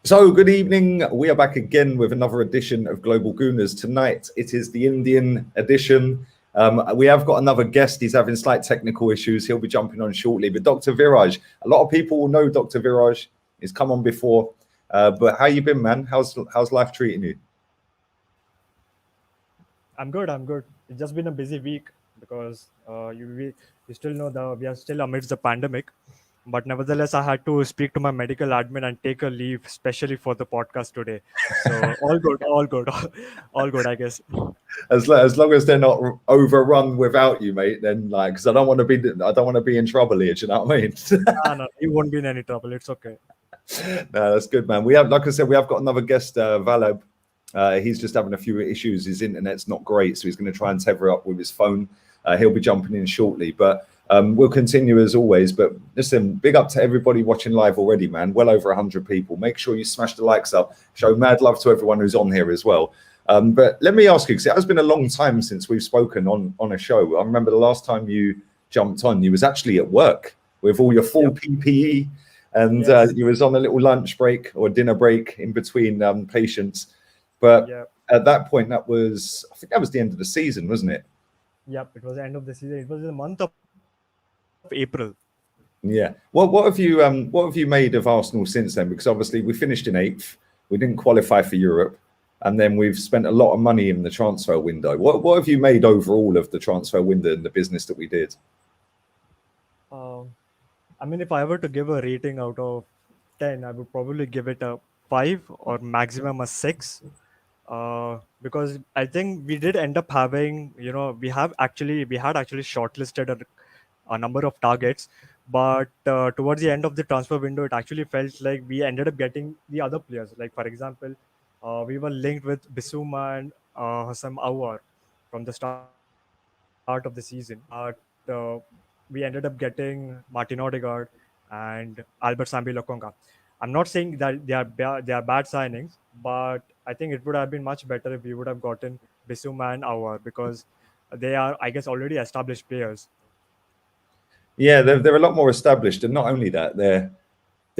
So, good evening. We are back again with another edition of Global Gooners. Tonight, it is the Indian edition. We have got another guest. He's having slight technical issues. He'll be jumping on shortly. But Dr. Viraj, a lot of people will know Dr. Viraj. He's come on before. But how you been, man? How's life treating you? I'm good. It's just been a busy week because you still know we are still amidst the pandemic. But nevertheless, I had to speak to my medical admin and take a leave, especially for the podcast today. So all good, I guess. As long as they're not overrun without you, mate, then because I don't want to be in trouble here. Do you know what I mean? No, you won't be in any trouble. It's okay. No, that's good, man. We have, like I said, we have got another guest, Valab. He's just having a few issues. His internet's not great, so he's going to try and tether up with his phone. He'll be jumping in shortly, but we'll continue as always. But listen, big up to everybody watching live already, man. Well over 100 people. Make sure you smash the likes up. Show mad love to everyone who's on here as well. But let me ask you, because it has been a long time since we've spoken on a show. I remember the last time you jumped on, you was actually at work with all your full PPE. And you was on a little lunch break or dinner break in between patients. But at that point, I think that was the end of the season, wasn't it? Yep, it was the end of the season. It was in the month of April. Yeah. What have you made of Arsenal since then? Because obviously we finished in 8th. We didn't qualify for Europe. And then we've spent a lot of money in the transfer window. What have you made overall of the transfer window and the business that we did? I mean, if I were to give a rating out of 10, I would probably give it a 5 or maximum a 6. Because I think we did end up having, we had actually shortlisted a number of targets, but towards the end of the transfer window, it actually felt like we ended up getting the other players. Like, for example, we were linked with Bissouma and Hassam Aouar from the start of the season. We ended up getting Martin Odegaard and Albert Sambi Lokonga. I'm not saying that they are bad signings, but I think it would have been much better if we would have gotten Bissouma and Aouar, because they are, I guess, already established players. Yeah, they're a lot more established, and not only that, they're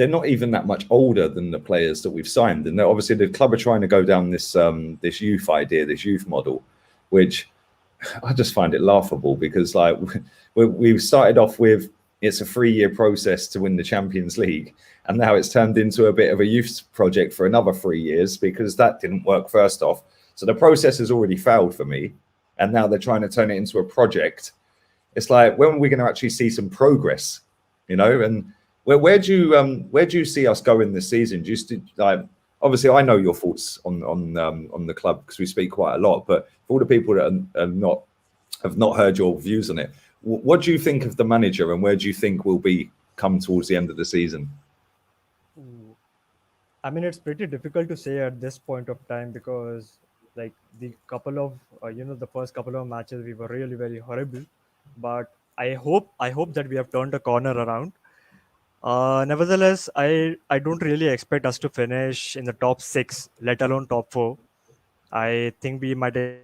not even that much older than the players that we've signed. And obviously, the club are trying to go down this youth idea, this youth model, which I just find it laughable, because we started off with it's a 3-year process to win the Champions League, and now it's turned into a bit of a youth project for another 3 years because that didn't work first off. So the process has already failed for me, and now they're trying to turn it into a project. It's like, when are we going to actually see some progress? And where do you see us going this season? Obviously, I know your thoughts on the club because we speak quite a lot. But for all the people that have not heard your views on it, what do you think of the manager, and where do you think we'll be come towards the end of the season? I mean, it's pretty difficult to say at this point of time, because like the couple of the first couple of matches we were really very horrible, but I hope that we have turned a corner around. Nevertheless, I don't really expect us to finish in the top 6, let alone top 4. I think we might the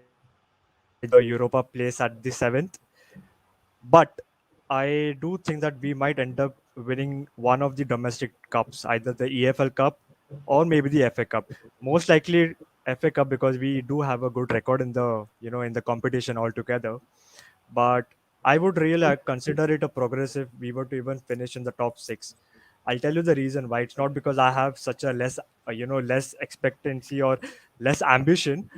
Europa place at the 7th, but I do think that we might end up winning one of the domestic cups, either the EFL Cup or maybe the FA Cup. Most likely FA Cup, because we do have a good record in the competition altogether. But I would really consider it a progress if we were to even finish in the top 6. I'll tell you the reason why. It's not because I have such a less expectancy or less ambition,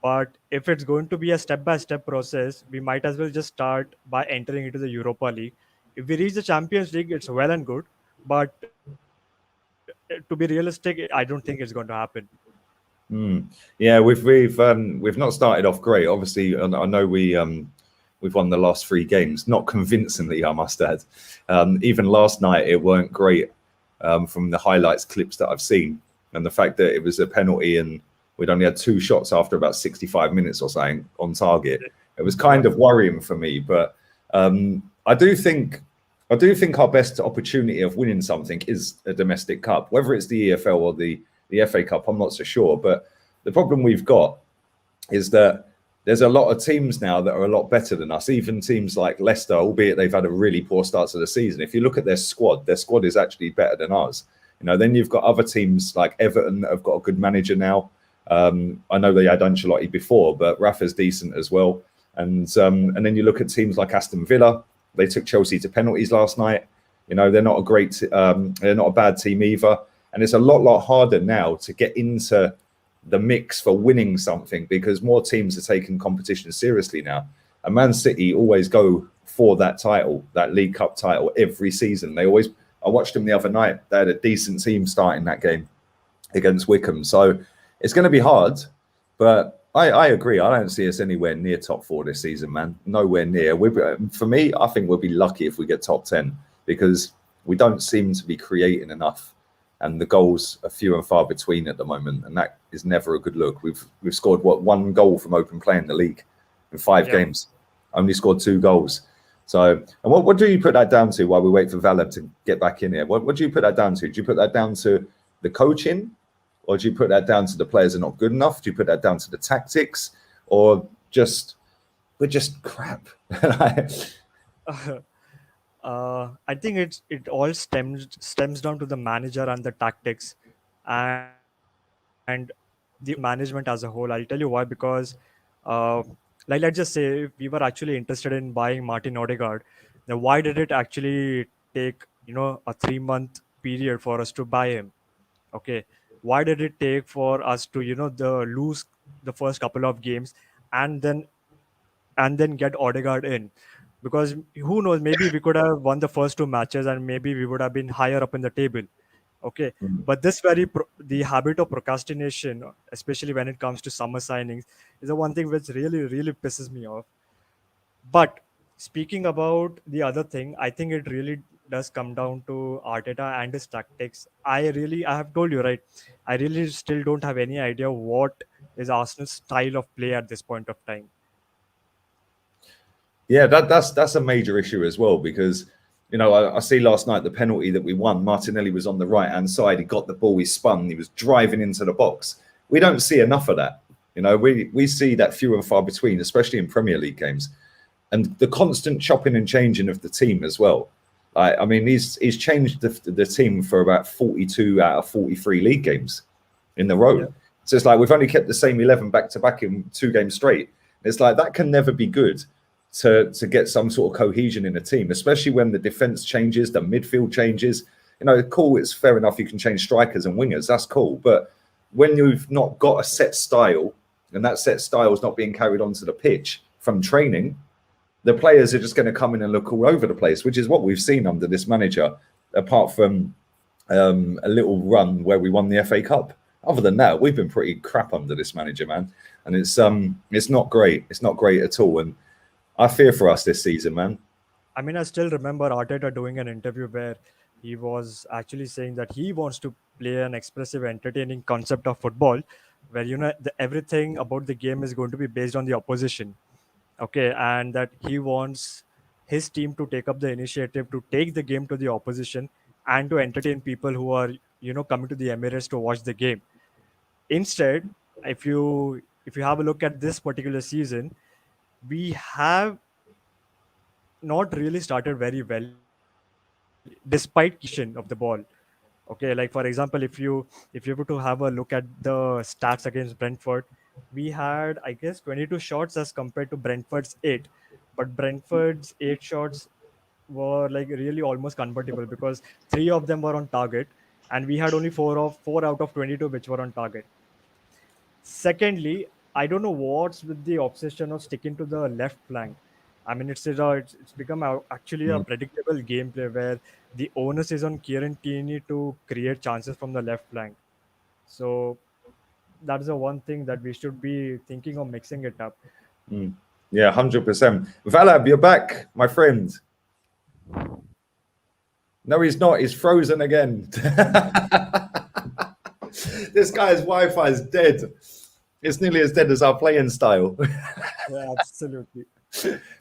but if it's going to be a step-by-step process, we might as well just start by entering into the Europa League. If we reach the Champions League, it's well and good, but to be realistic, I don't think it's going to happen. Yeah, we've not started off great. Obviously, I know we've won the last 3 games, not convincingly, I must add. Even last night, it weren't great from the highlights clips that I've seen, and the fact that it was a penalty and we'd only had 2 shots after about 65 minutes or something on target. It was kind of worrying for me, but I do think our best opportunity of winning something is a domestic cup, whether it's the EFL or the FA Cup. I'm not so sure, but the problem we've got is that there's a lot of teams now that are a lot better than us, even teams like Leicester, albeit they've had a really poor start to the season. If you look at their squad is actually better than ours. Then you've got other teams like Everton that have got a good manager now. I know they had Ancelotti before, but Rafa's decent as well. And then you look at teams like Aston Villa. They took Chelsea to penalties last night. They're not a they're not a bad team either. And it's a lot harder now to get into the mix for winning something because more teams are taking competition seriously now. And Man City always go for that title, that League Cup title, every season. I watched them the other night. They had a decent team starting that game against Wickham. So it's going to be hard, but I agree. I don't see us anywhere near top 4 this season, man. Nowhere near. For me, I think we'll be lucky if we get top 10 because we don't seem to be creating enough, and the goals are few and far between at the moment, and that is never a good look. We've scored 1 goal from open play in the league in 5 games. Only scored 2 goals. So, and what do you put that down to while we wait for Valeb to get back in here? What do you put that down to? Do you put that down to the coaching? Or do you put that down to the players are not good enough? Do you put that down to the tactics? Or we're just crap? I think it all stems down to the manager and the tactics, and the management as a whole. I'll tell you why, because uh, like let's just say if we were actually interested in buying Martin Odegaard, then why did it actually take a 3-month period for us to buy him? Okay, why did it take for us to lose the first couple of games and then get Odegaard in? Because who knows, maybe we could have won the first 2 matches and maybe we would have been higher up in the table. Okay, but the habit of procrastination, especially when it comes to summer signings, is the one thing which really pisses me off. But speaking about the other thing, I think it really does come down to Arteta and his tactics. I have told you, right? I really still don't have any idea what is Arsenal's style of play at this point of time. Yeah, that's a major issue as well because I see last night the penalty that we won. Martinelli was on the right hand side. He got the ball. He spun. He was driving into the box. We don't see enough of that. We see that few and far between, especially in Premier League games, and the constant chopping and changing of the team as well. I mean, he's changed the team for about 42 out of 43 league games in the row. Yeah. So it's like we've only kept the same 11 back to back in 2 games straight. It's like that can never be good to get some sort of cohesion in a team, especially when the defense changes, the midfield changes. Cool, it's fair enough you can change strikers and wingers, that's cool. But when you've not got a set style and that set style is not being carried onto the pitch from training, the players are just going to come in and look all over the place, which is what we've seen under this manager, apart from a little run where we won the FA Cup. Other than that, we've been pretty crap under this manager, man. And it's not great. It's not great at all. And I fear for us this season, man. I mean, I still remember Arteta doing an interview where he was actually saying that he wants to play an expressive, entertaining concept of football, where everything about the game is going to be based on the opposition. Okay, and that he wants his team to take up the initiative to take the game to the opposition and to entertain people who are coming to the Emirates to watch the game. Instead, if you have a look at this particular season, we have not really started very well despite possession of the ball. Okay, like for example, if you were to have a look at the stats against Brentford, we had, I guess, 22 shots as compared to Brentford's 8. But Brentford's 8 shots were like really almost convertible because 3 of them were on target, and we had only 4 out of 22 which were on target. Secondly, I don't know what's with the obsession of sticking to the left flank. I mean, it's become actually a Mm. predictable gameplay where the onus is on Kieran Tierney to create chances from the left flank. So that's the one thing that we should be thinking of mixing it up. Mm. Yeah, 100%. Valab, you're back, my friend. No, he's not. He's frozen again. This guy's Wi-Fi is dead. It's nearly as dead as our playing style. Yeah, absolutely.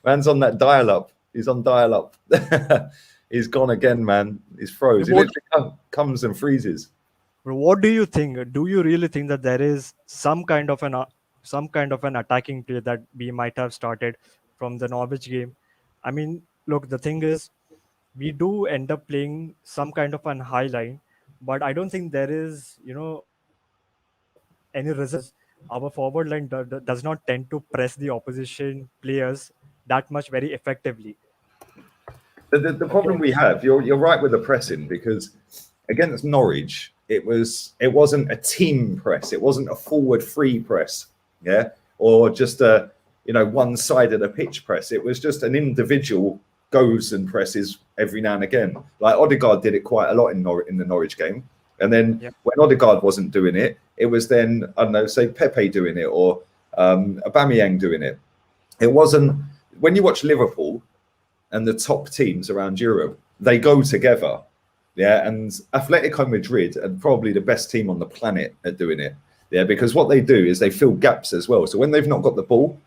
Man's on that dial-up. He's on dial-up. He's gone again, man. He's froze. He literally comes and freezes. But what do you think? Do you really think that there is some kind of an attacking play that we might have started from the Norwich game? I mean, look, the thing is, we do end up playing some kind of an high line, but I don't think there is, any resistance because our forward line does not tend to press the opposition players that much very effectively. The Okay. problem we have, you're right with the pressing, because against Norwich, it wasn't a team press, it wasn't a forward free press, yeah, or just a one side of the pitch press. It was just an individual goes and presses every now and again. Like Odegaard did it quite a lot in the Norwich game, and then Yeah. when Odegaard wasn't doing it, it was then I don't know, say Pepe doing it or Aubameyang doing it. It wasn't when you watch Liverpool and the top teams around Europe, they go together. Yeah, and Atletico Madrid are probably the best team on the planet at doing it. Yeah, because what they do is they fill gaps as well. So when they've not got the ball,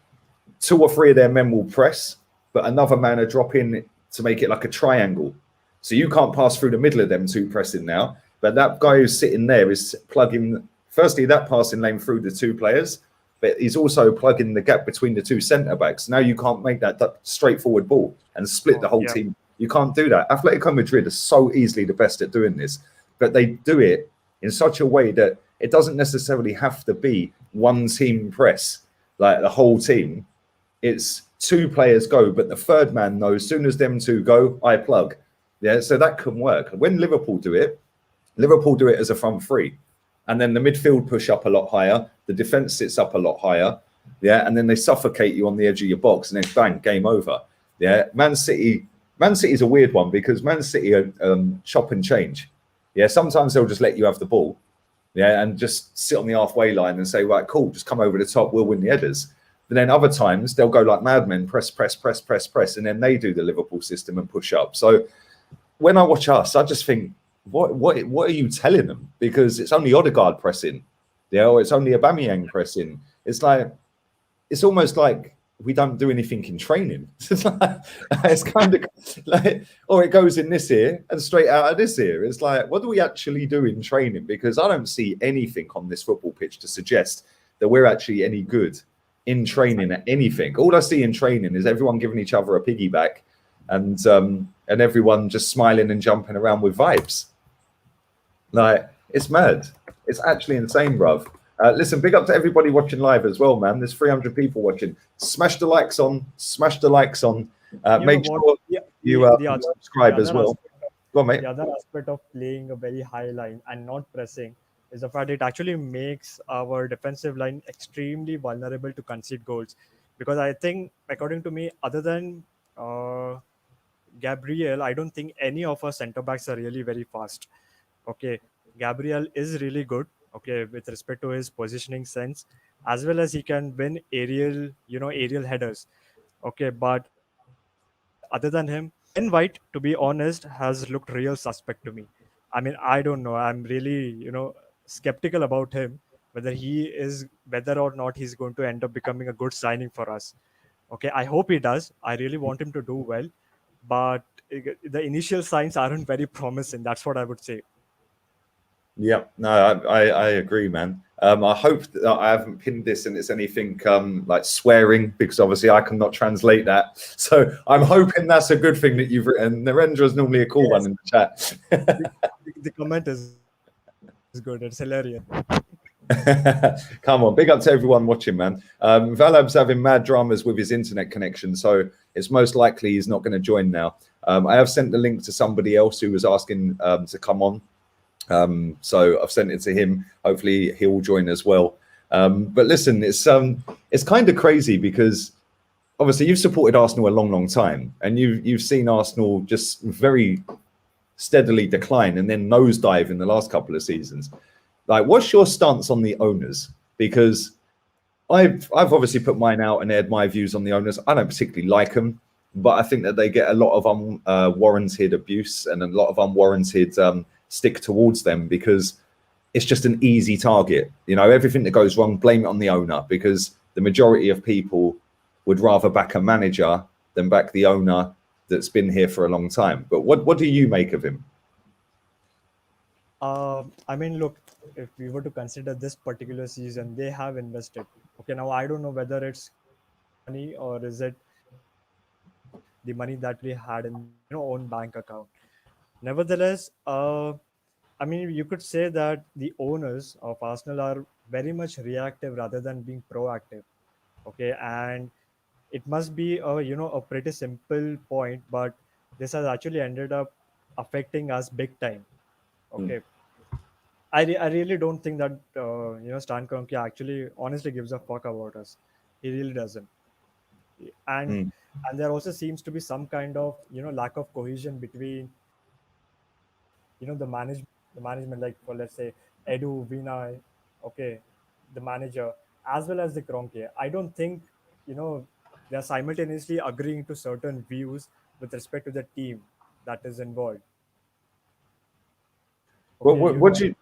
two or three of their men will press, but another man will drop in to make it like a triangle. So you can't pass through the middle of them two pressing now. But that guy who's sitting there is plugging, firstly, that passing lane through the two players, but he's also plugging the gap between the two centre backs. Now you can't make that straightforward ball and split the whole Yeah. team. You can't do that. Atletico Madrid are so easily the best at doing this, but they do it in such a way that it doesn't necessarily have to be one team press, like the whole team. It's two players go, but the third man knows as soon as them two go, I plug. Yeah, so that can work. When Liverpool do it as a front three. And then the midfield push up a lot higher. The defense sits up a lot higher. Yeah. And then they suffocate you on the edge of your box and then bang, game over. Yeah. Man City is a weird one because Man City are chop and change. Yeah. Sometimes they'll just let you have the ball. Yeah. And just sit on the halfway line and say, right, cool, just come over the top. We'll win the headers. But then other times they'll go like madmen, press. And then they do the Liverpool system and push up. So when I watch us, I just think, what are you telling them? Because it's only Odegaard pressing, or it's only Aubameyang pressing. It's almost like we don't do anything in training. It's kind of like, or it goes in this ear and straight out of this ear. It's like, what do we actually do in training? Because I don't see anything on this football pitch to suggest that we're actually any good in training at anything. All I see in training is everyone giving each other a piggyback and everyone just smiling and jumping around with vibes. Like, it's mad. It's actually insane, bruv. Listen, big up to everybody watching live as well, man. There's 300 people watching. Smash the likes on. Make sure you subscribe as well. Go on, mate. The other aspect of playing a very high line and not pressing is the fact it actually makes our defensive line extremely vulnerable to concede goals. Because I think, according to me, other than Gabriel, I don't think any of our centre backs are really very fast. Okay, Gabriel is really good. Okay, with respect to his positioning sense, as well as he can win aerial headers. Okay, but other than him, Ben White, to be honest, has looked real suspect to me. I mean, I don't know. I'm really, skeptical about him whether or not he's going to end up becoming a good signing for us. Okay, I hope he does. I really want him to do well, but the initial signs aren't very promising. That's what I would say. Yeah, no, I agree, man. I hope that I haven't pinned this and it's anything like swearing, because obviously I cannot translate that. So I'm hoping that's a good thing that you've written. Narendra is normally a cool one in the chat. The comment is good. It's hilarious. Come on, big up to everyone watching, man. Valab's having mad dramas with his internet connection, so it's most likely he's not going to join now. I have sent the link to somebody else who was asking to come on. So I've sent it to him. Hopefully he'll join as well. But listen, it's kind of crazy because obviously you've supported Arsenal a long time, and you've seen Arsenal just very steadily decline and then nosedive in the last couple of seasons. Like, what's your stance on the owners? Because I've obviously put mine out and aired my views on the owners. I don't particularly like them, but I think that they get a lot of unwarranted abuse and a lot of unwarranted stick towards them because it's just an easy target. Everything that goes wrong, blame it on the owner, because the majority of people would rather back a manager than back the owner that's been here for a long time. But what do you make of him? I mean, look, if we were to consider this particular season, they have invested. Okay, now I don't know whether it's money or is it the money that we had in own bank account. Nevertheless, I mean, you could say that the owners of Arsenal are very much reactive rather than being proactive. Okay, and it must be a a pretty simple point, but this has actually ended up affecting us big time. Mm, Okay, I really don't think that Stan Kroenke actually honestly gives a fuck about us. He really doesn't. And mm, and there also seems to be some kind of lack of cohesion between the management, like, for, let's say, Edu, Vinay, okay, the manager, as well as the Kroenke. I don't think they're simultaneously agreeing to certain views with respect to the team that is involved. What, Okay, what, what do you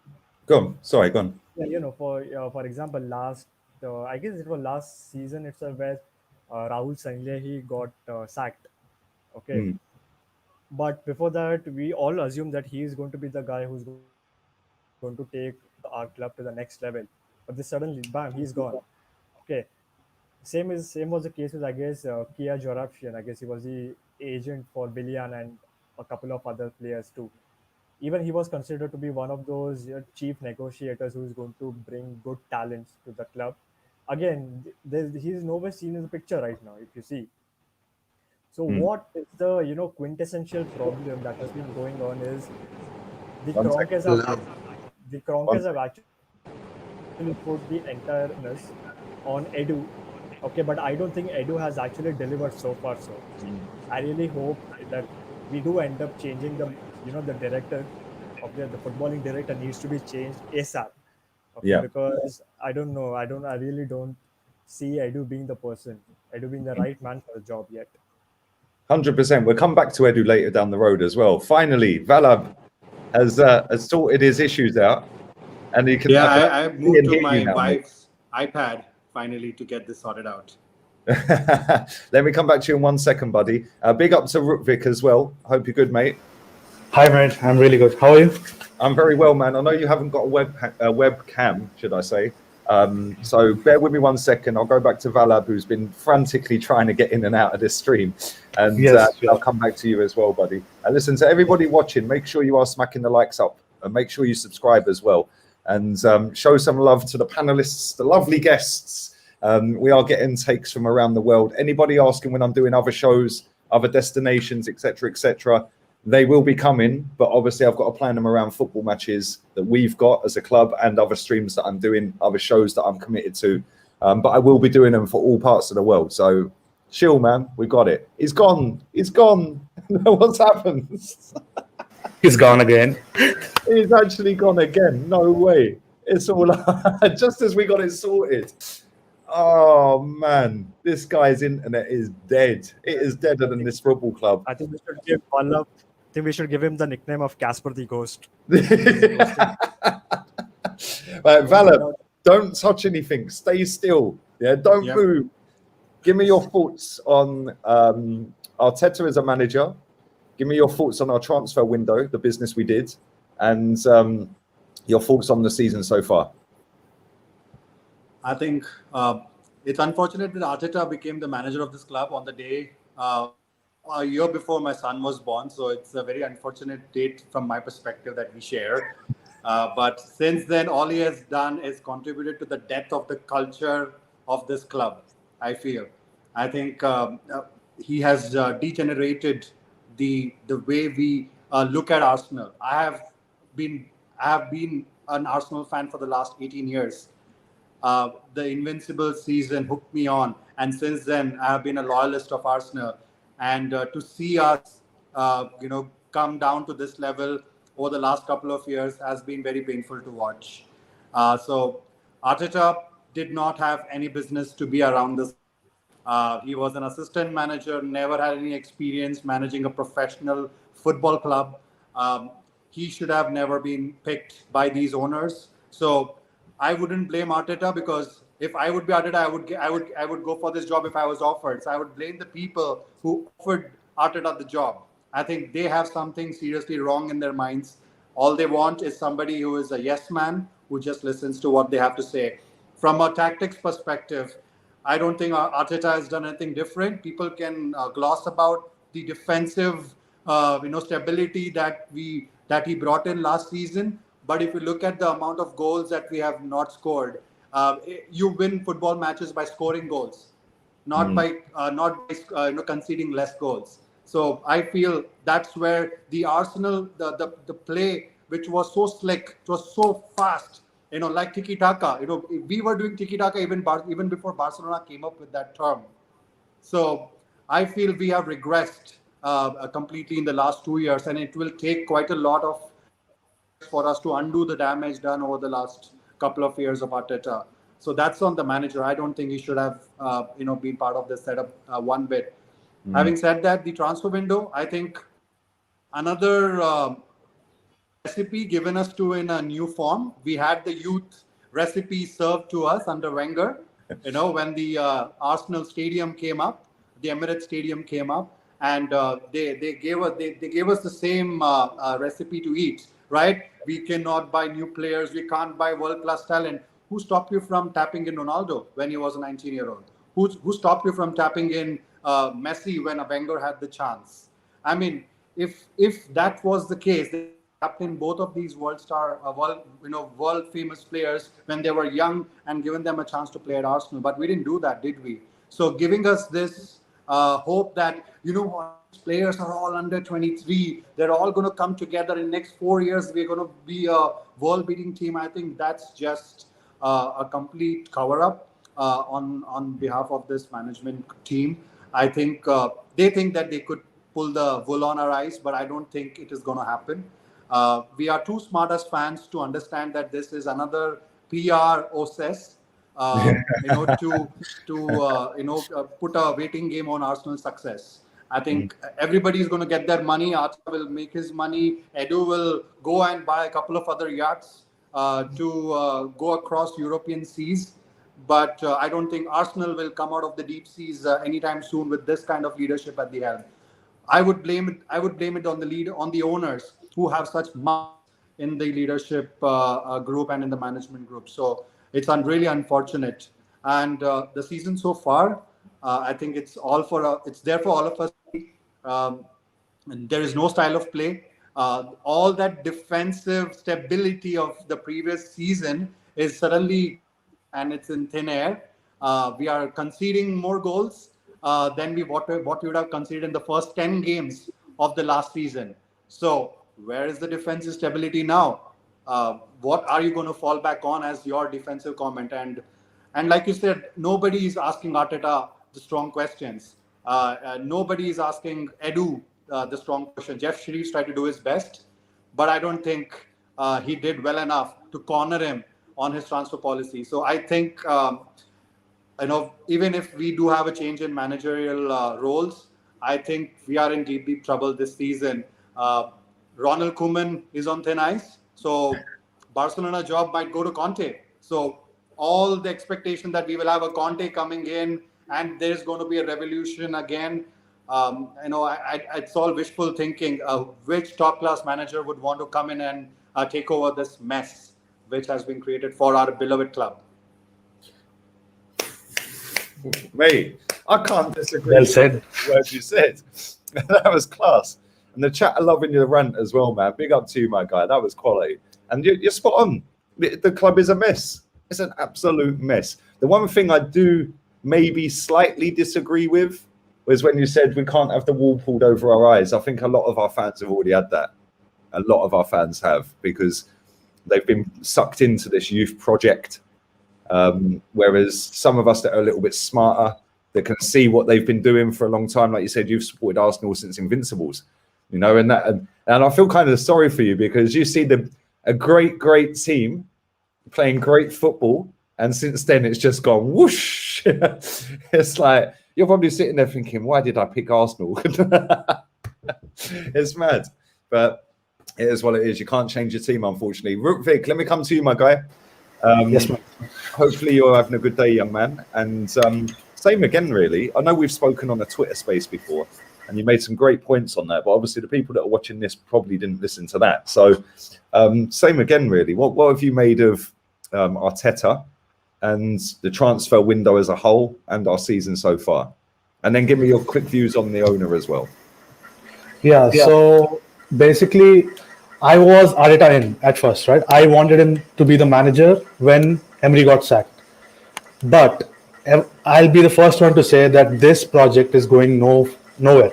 go on? Sorry, go on. yeah, for example, last I guess it was last season itself where Rahul Sanjay he got sacked. Okay, Mm, but before that, we all assumed that he is going to be the guy who's going to take our club to the next level. But then suddenly, bam, he's gone. Okay, same was the case with, I guess, Kia Jorafian. I guess he was the agent for Billian and a couple of other players too. Even he was considered to be one of those chief negotiators who is going to bring good talents to the club. Again, he's nowhere seen in the picture right now. If you see, so mm. what is the quintessential problem that has been going on is the One second. Kronkes have Love. the One Kronkes have second. actually put the entire onus on Edu. Okay, but I don't think Edu has actually delivered so far. So I really hope that we do end up changing the director of the footballing director needs to be changed ASAP. Okay, Yeah. because I really don't see Edu being the person, Edu being the right man for the job yet. 100%. We'll come back to Edu later down the road as well. Finally, Valab has sorted his issues out, and he can Yeah, I can I actually see moved and to hear you my now, mate. wife's iPad finally to get this sorted out. Let me come back to you in 1 second, buddy. Big up to Rukvik as well. Hope you're good, mate. Hi, mate. I'm really good. How are you? I'm very well, man. I know you haven't got a webcam, should I say? So bear with me 1 second. I'll go back to Valab, who's been frantically trying to get in and out of this stream, and Yes, sure. I'll come back to you as well, buddy. And listen, to everybody watching, make sure you are smacking the likes up, and make sure you subscribe as well, and show some love to the panelists, the lovely guests. We are getting takes from around the world. Anybody asking when I'm doing other shows, other destinations, etc., etc., they will be coming, but obviously I've got to plan them around football matches that we've got as a club and other streams that I'm doing, other shows that I'm committed to. But I will be doing them for all parts of the world. So chill, man. We got it. He's gone. He's gone. What's happened? He's gone again. He's actually gone again. No way. It's all just as we got it sorted. Oh man, this guy's internet is dead. It is deader than this football club. I think we should give Vallabh. I think we should give him the nickname of Casper the Ghost. Right, Valor, don't touch anything. Stay still. Yeah, don't Yep. move. Give me your thoughts on Arteta as a manager. Give me your thoughts on our transfer window, the business we did, and your thoughts on the season so far. I think it's unfortunate that Arteta became the manager of this club on the day a year before my son was born. So it's a very unfortunate date from my perspective that we share. But since then, all he has done is contributed to the death of the culture of this club, I feel. I think he has degenerated the way we look at Arsenal. I have been an Arsenal fan for the last 18 years. The Invincible season hooked me on, and since then I have been a loyalist of Arsenal. And to see us, come down to this level over the last couple of years has been very painful to watch. So Arteta did not have any business to be around this club. He was an assistant manager, never had any experience managing a professional football club. Um, he should have never been picked by these owners. So I wouldn't blame Arteta, because if I would be Arteta, I would go for this job if I was offered. So I would blame the people who offered Arteta the job. I think they have something seriously wrong in their minds. All they want is somebody who is a yes man who just listens to what they have to say. From a tactics perspective, I don't think Arteta has done anything different. People can gloss about the defensive, stability that we that he brought in last season. But if you look at the amount of goals that we have not scored, you win football matches by scoring goals, not by conceding less goals. So I feel that's where the Arsenal, the play, which was so slick, it was so fast, like tiki taka. We were doing tiki taka even before Barcelona came up with that term. So I feel we have regressed completely in the last 2 years, and it will take quite a lot of years for us to undo the damage done over the last couple of years of Arteta. So that's on the manager. I don't think he should have, been part of this setup one bit. Having said that, the transfer window, I think another recipe given us to in a new form. We had the youth recipe served to us under Wenger. When the Arsenal Stadium came up, the Emirates Stadium came up, and they gave us the same recipe to eat. Right? We cannot buy new players. We can't buy world-class talent. Who stopped you from tapping in Ronaldo when he was a 19-year-old? Who stopped you from tapping in Messi when Wenger had the chance? I mean, if that was the case, they tapped in both of these world famous players when they were young and given them a chance to play at Arsenal. But we didn't do that, did we? So giving us this hope that players are all under 23. They're all going to come together in the next 4 years. We're going to be a world-beating team. I think that's just a complete cover-up on behalf of this management team. I think they think that they could pull the wool on our eyes, but I don't think it is going to happen. We are too smart as fans to understand that this is another PR process. To put a waiting game on Arsenal's success. I think everybody is going to get their money. Arteta will make his money. Edu will go and buy a couple of other yachts to go across European seas. But I don't think Arsenal will come out of the deep seas anytime soon with this kind of leadership at the helm. I would blame it on the owners who have such mass in the leadership group and in the management group. So it's really unfortunate. And the season so far, I think it's there for all of us. And there is no style of play. All that defensive stability of the previous season is suddenly, and it's in thin air. We are conceding more goals than what we would have conceded in the first 10 games of the last season. So where is the defensive stability now? What are you going to fall back on as your defensive comment? And like you said, nobody is asking Arteta the strong questions. Nobody is asking Edu the strong question. Jeff Shreves tried to do his best, but I don't think he did well enough to corner him on his transfer policy. So I think, even if we do have a change in managerial roles, I think we are in deep, deep trouble this season. Ronald Koeman is on thin ice. So Barcelona job might go to Conte. So all the expectation that we will have a Conte coming in and there's going to be a revolution again. It's all wishful thinking. Which top-class manager would want to come in and take over this mess which has been created for our beloved club? Mate, I can't disagree. Well said. With the words you said. That was class. And the chat are loving your rant as well, man. Big up to you, my guy. That was quality. And you're spot on. The club is a mess. It's an absolute mess. The one thing I do maybe slightly disagree with was when you said we can't have the wool pulled over our eyes. I think a lot of our fans have already had that. A lot of our fans have, because they've been sucked into this youth project. Whereas some of us that are a little bit smarter, that can see what they've been doing for a long time. Like you said, you've supported Arsenal since Invincibles, and I feel kind of sorry for you, because you see a great team playing great football, and since then it's just gone whoosh. It's like you're probably sitting there thinking, why did I pick Arsenal? It's mad, but it is what it is. You can't change your team, unfortunately. Vic, let me come to you, my guy. Yes, ma'am. Hopefully you're having a good day, young man. And same again, really. I know we've spoken on a Twitter space before, and you made some great points on that. But obviously the people that are watching this probably didn't listen to that. So same again, really. What have you made of Arteta and the transfer window as a whole and our season so far? And then give me your quick views on the owner as well. Yeah. So basically, I was Arteta in at first, right? I wanted him to be the manager when Emery got sacked. But I'll be the first one to say that this project is going nowhere.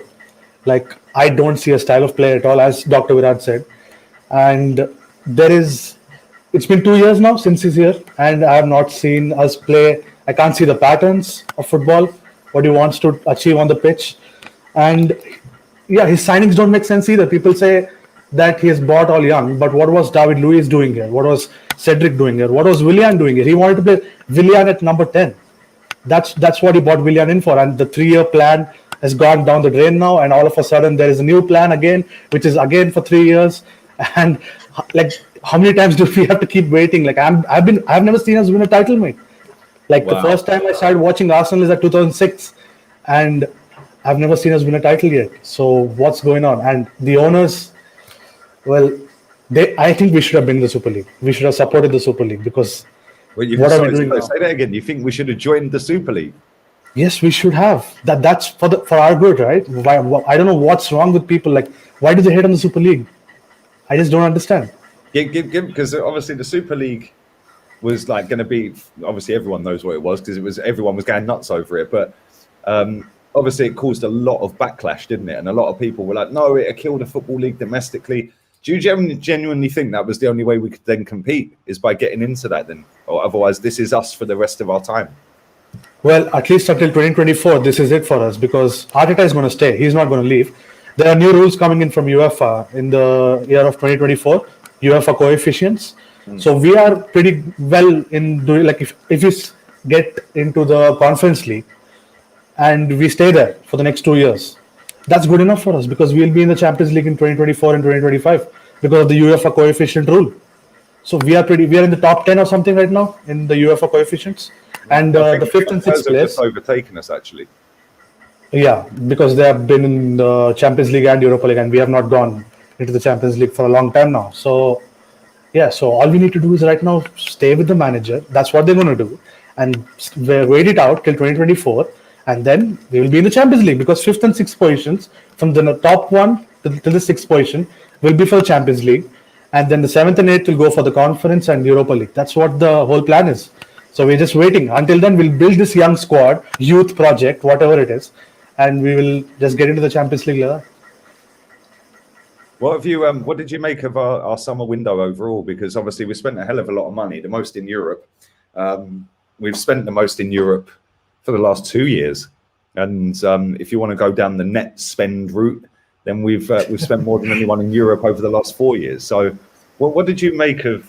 Like, I don't see a style of play at all, as Dr. Virat said. And it's been 2 years now since he's here, and I have not seen us play. I can't see the patterns of football, what he wants to achieve on the pitch. And yeah, his signings don't make sense either. People say that he has bought all young, but what was David Luiz doing here? What was Cedric doing here? What was Willian doing here? He wanted to play Willian at number 10. That's what he bought Willian in for. And the 3-year plan has gone down the drain now, and all of a sudden there is a new plan again, which is again for 3 years. And like, how many times do we have to keep waiting? Like, I've never seen us win a title, mate. Like, Wow. the first time I started watching Arsenal is at 2006, and I've never seen us win a title yet. So what's going on? And the owners, well, I think we should have been in the Super League. We should have supported the Super League, because Well, what are we doing now? say that again. You think we should have joined the Super League? Yes, we should have. That's for our good, right? I don't know what's wrong with people. Like, why do they hate on the Super League? I just don't understand. Because obviously the Super League was like going to be, obviously everyone knows what it was, because everyone was going nuts over it. But obviously it caused a lot of backlash, didn't it? And a lot of people were like, no, it'll kill the Football League domestically. Do you genuinely think that was the only way we could then compete, is by getting into that then? Or otherwise, this is us for the rest of our time? Well, at least until 2024, this is it for us, because Arteta is going to stay. He's not going to leave. There are new rules coming in from UEFA in the year of 2024, UEFA coefficients. So we are pretty well in doing, like, if you get into the Conference League and we stay there for the next 2 years, that's good enough for us, because we'll be in the Champions League in 2024 and 2025 because of the UEFA coefficient rule. So we are in the top 10 or something right now in the UEFA coefficients. And the fifth and sixth place just overtaken us, actually. Yeah, because they have been in the Champions League and Europa League, and we have not gone into the Champions League for a long time now. So, yeah, so all we need to do is right now stay with the manager. That's what they're going to do. And wait it out till 2024. And then we will be in the Champions League, because fifth and sixth positions, from the top one to the sixth position, will be for the Champions League. And then the seventh and eighth will go for the Conference and Europa League. That's what the whole plan is. So we're just waiting. Until then, we'll build this young squad, youth project, whatever it is, and we will just get into the Champions League later. What did you make of our summer window overall? Because obviously we spent a hell of a lot of money, the most in Europe. We've spent the most in Europe for the last 2 years. And if you want to go down the net spend route, then we've spent more than anyone in Europe over the last 4 years. So what did you make of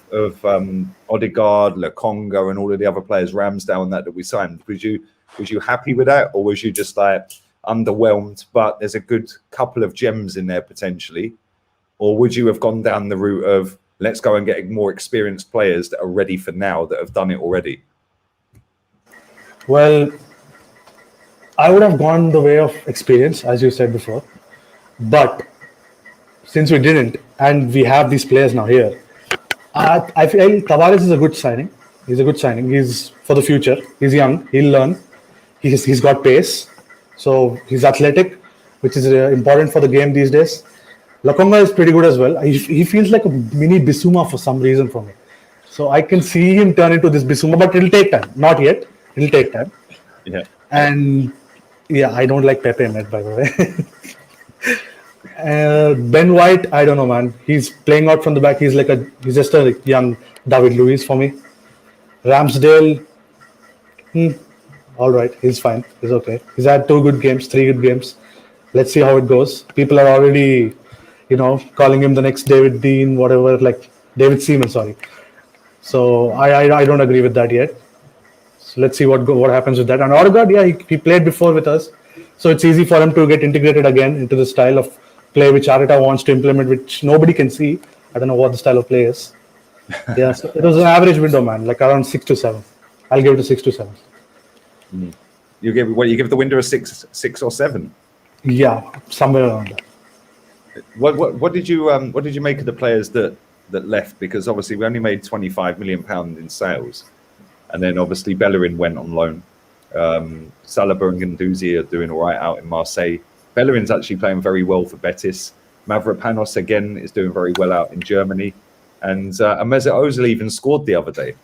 Odegaard, Lokonga, and all of the other players, Ramsdale and that we signed? Was you happy with that, or was you just like underwhelmed, but there's a good couple of gems in there potentially? Or would you have gone down the route of, let's go and get more experienced players that are ready for now, that have done it already? Well, I would have gone the way of experience, as you said before. But since we didn't, and we have these players now here, I feel Tavares is a good signing. He's a good signing. He's for the future. He's young. He'll learn. He's got pace. So he's athletic, which is important for the game these days. Lokonga is pretty good as well. He feels like a mini Bissouma for some reason for me. So I can see him turn into this Bissouma, but it'll take time. Not yet. It'll take time. Yeah. And yeah, I don't like Pepe, mate, by the way. Ben White, I don't know, man. He's playing out from the back. He's just a young David Luiz for me. Ramsdale, all right. He's fine. He's okay. He's had 3 good games. Let's see how it goes. People are already, calling him the next David Dean, whatever, like David Seaman, sorry. So I don't agree with that yet. So let's see what happens with that. And Odegaard, yeah, he played before with us. So it's easy for him to get integrated again into the style of play which Arteta wants to implement, which nobody can see. I don't know what the style of play is. Yeah, so it was an average window, man, like around 6 to 7. I'll give it a 6 to 7. You give the window a 6 or 7? Yeah, somewhere around that. What did you make of the players that left? Because obviously we only made £25 million in sales, and then obviously Bellerin went on loan. Saliba and Guendouzi are doing all right out in Marseille. Bellerin's actually playing very well for Betis. Mavropanos again is doing very well out in Germany. And Mesut Ozil even scored the other day.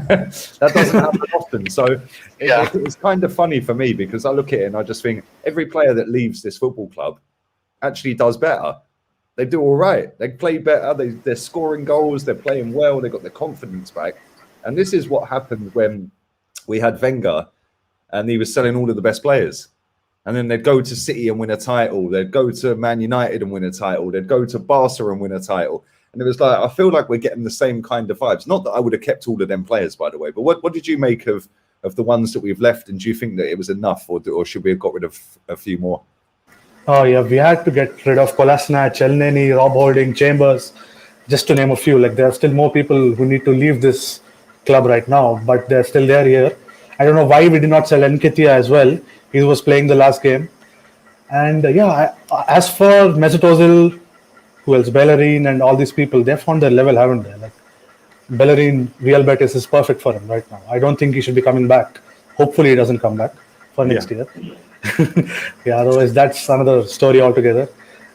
That doesn't happen often. So it's kind of funny for me because I look at it and I just think every player that leaves this football club actually does better. They do all right. They play better. They're scoring goals. They're playing well. They got their confidence back. And this is what happened when we had Wenger and he was selling all of the best players. And then they'd go to City and win a title. They'd go to Man United and win a title. They'd go to Barca and win a title. And it was like, I feel like we're getting the same kind of vibes. Not that I would have kept all of them players, by the way. But what did you make of the ones that we've left? And do you think that it was enough, or should we have got rid of a few more? Oh, yeah. We had to get rid of Kolasinac, Elneny, Rob Holding, Chambers, just to name a few. Like, there are still more people who need to leave this club right now, but they're still there here. I don't know why we did not sell Nketiah as well. He was playing the last game. And as for Mesut Ozil, who else? Bellerin and all these people, they've found their level, haven't they? Like Bellerin, Real Betis is perfect for him right now. I don't think he should be coming back. Hopefully he doesn't come back for next year. Otherwise that's another story altogether.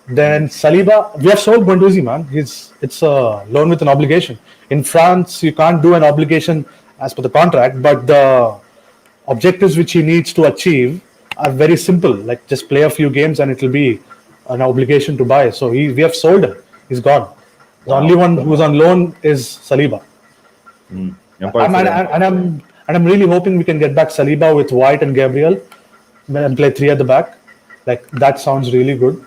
Then Saliba, we have sold Guendouzi, man. It's a loan with an obligation. In France, you can't do an obligation as per the contract, but the objectives which he needs to achieve are very simple. Like just play a few games and it will be an obligation to buy. So we have sold him. He's gone. The only one who's on loan is Saliba. And I'm really hoping we can get back Saliba with White and Gabriel and play three at the back. Like that sounds really good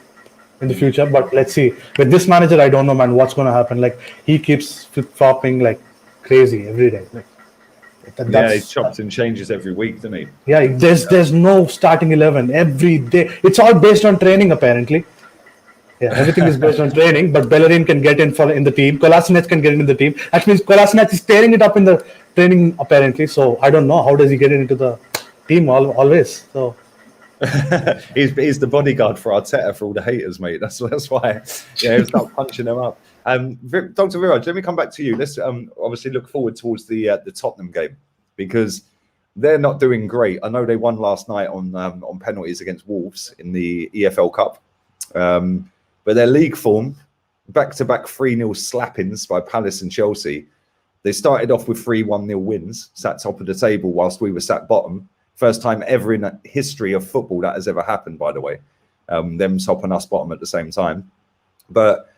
in the future. But let's see. With this manager, I don't know, man, what's going to happen. Like he keeps flip-flopping like crazy every day. Like he chops and changes every week, doesn't he? Yeah, there's no starting 11 every day. It's all based on training, apparently. Yeah, everything is based on training, but Bellerin can get in the team. Kolasinac can get in the team. That means Kolasinac is tearing it up in the training, apparently. So I don't know, how does he get into the team always? So he's the bodyguard for Arteta for all the haters, mate. That's why. Yeah, he'll start punching them up. Dr. Viraj, let me come back to you. Let's obviously look forward towards the Tottenham game because they're not doing great. I know they won last night on penalties against Wolves in the EFL Cup, but their league form, back-to-back 3-0 slappings by Palace and Chelsea. They started off with 3 1-0 wins, sat top of the table whilst we were sat bottom. First time ever in the history of football that has ever happened, by the way. Them top and us bottom at the same time. But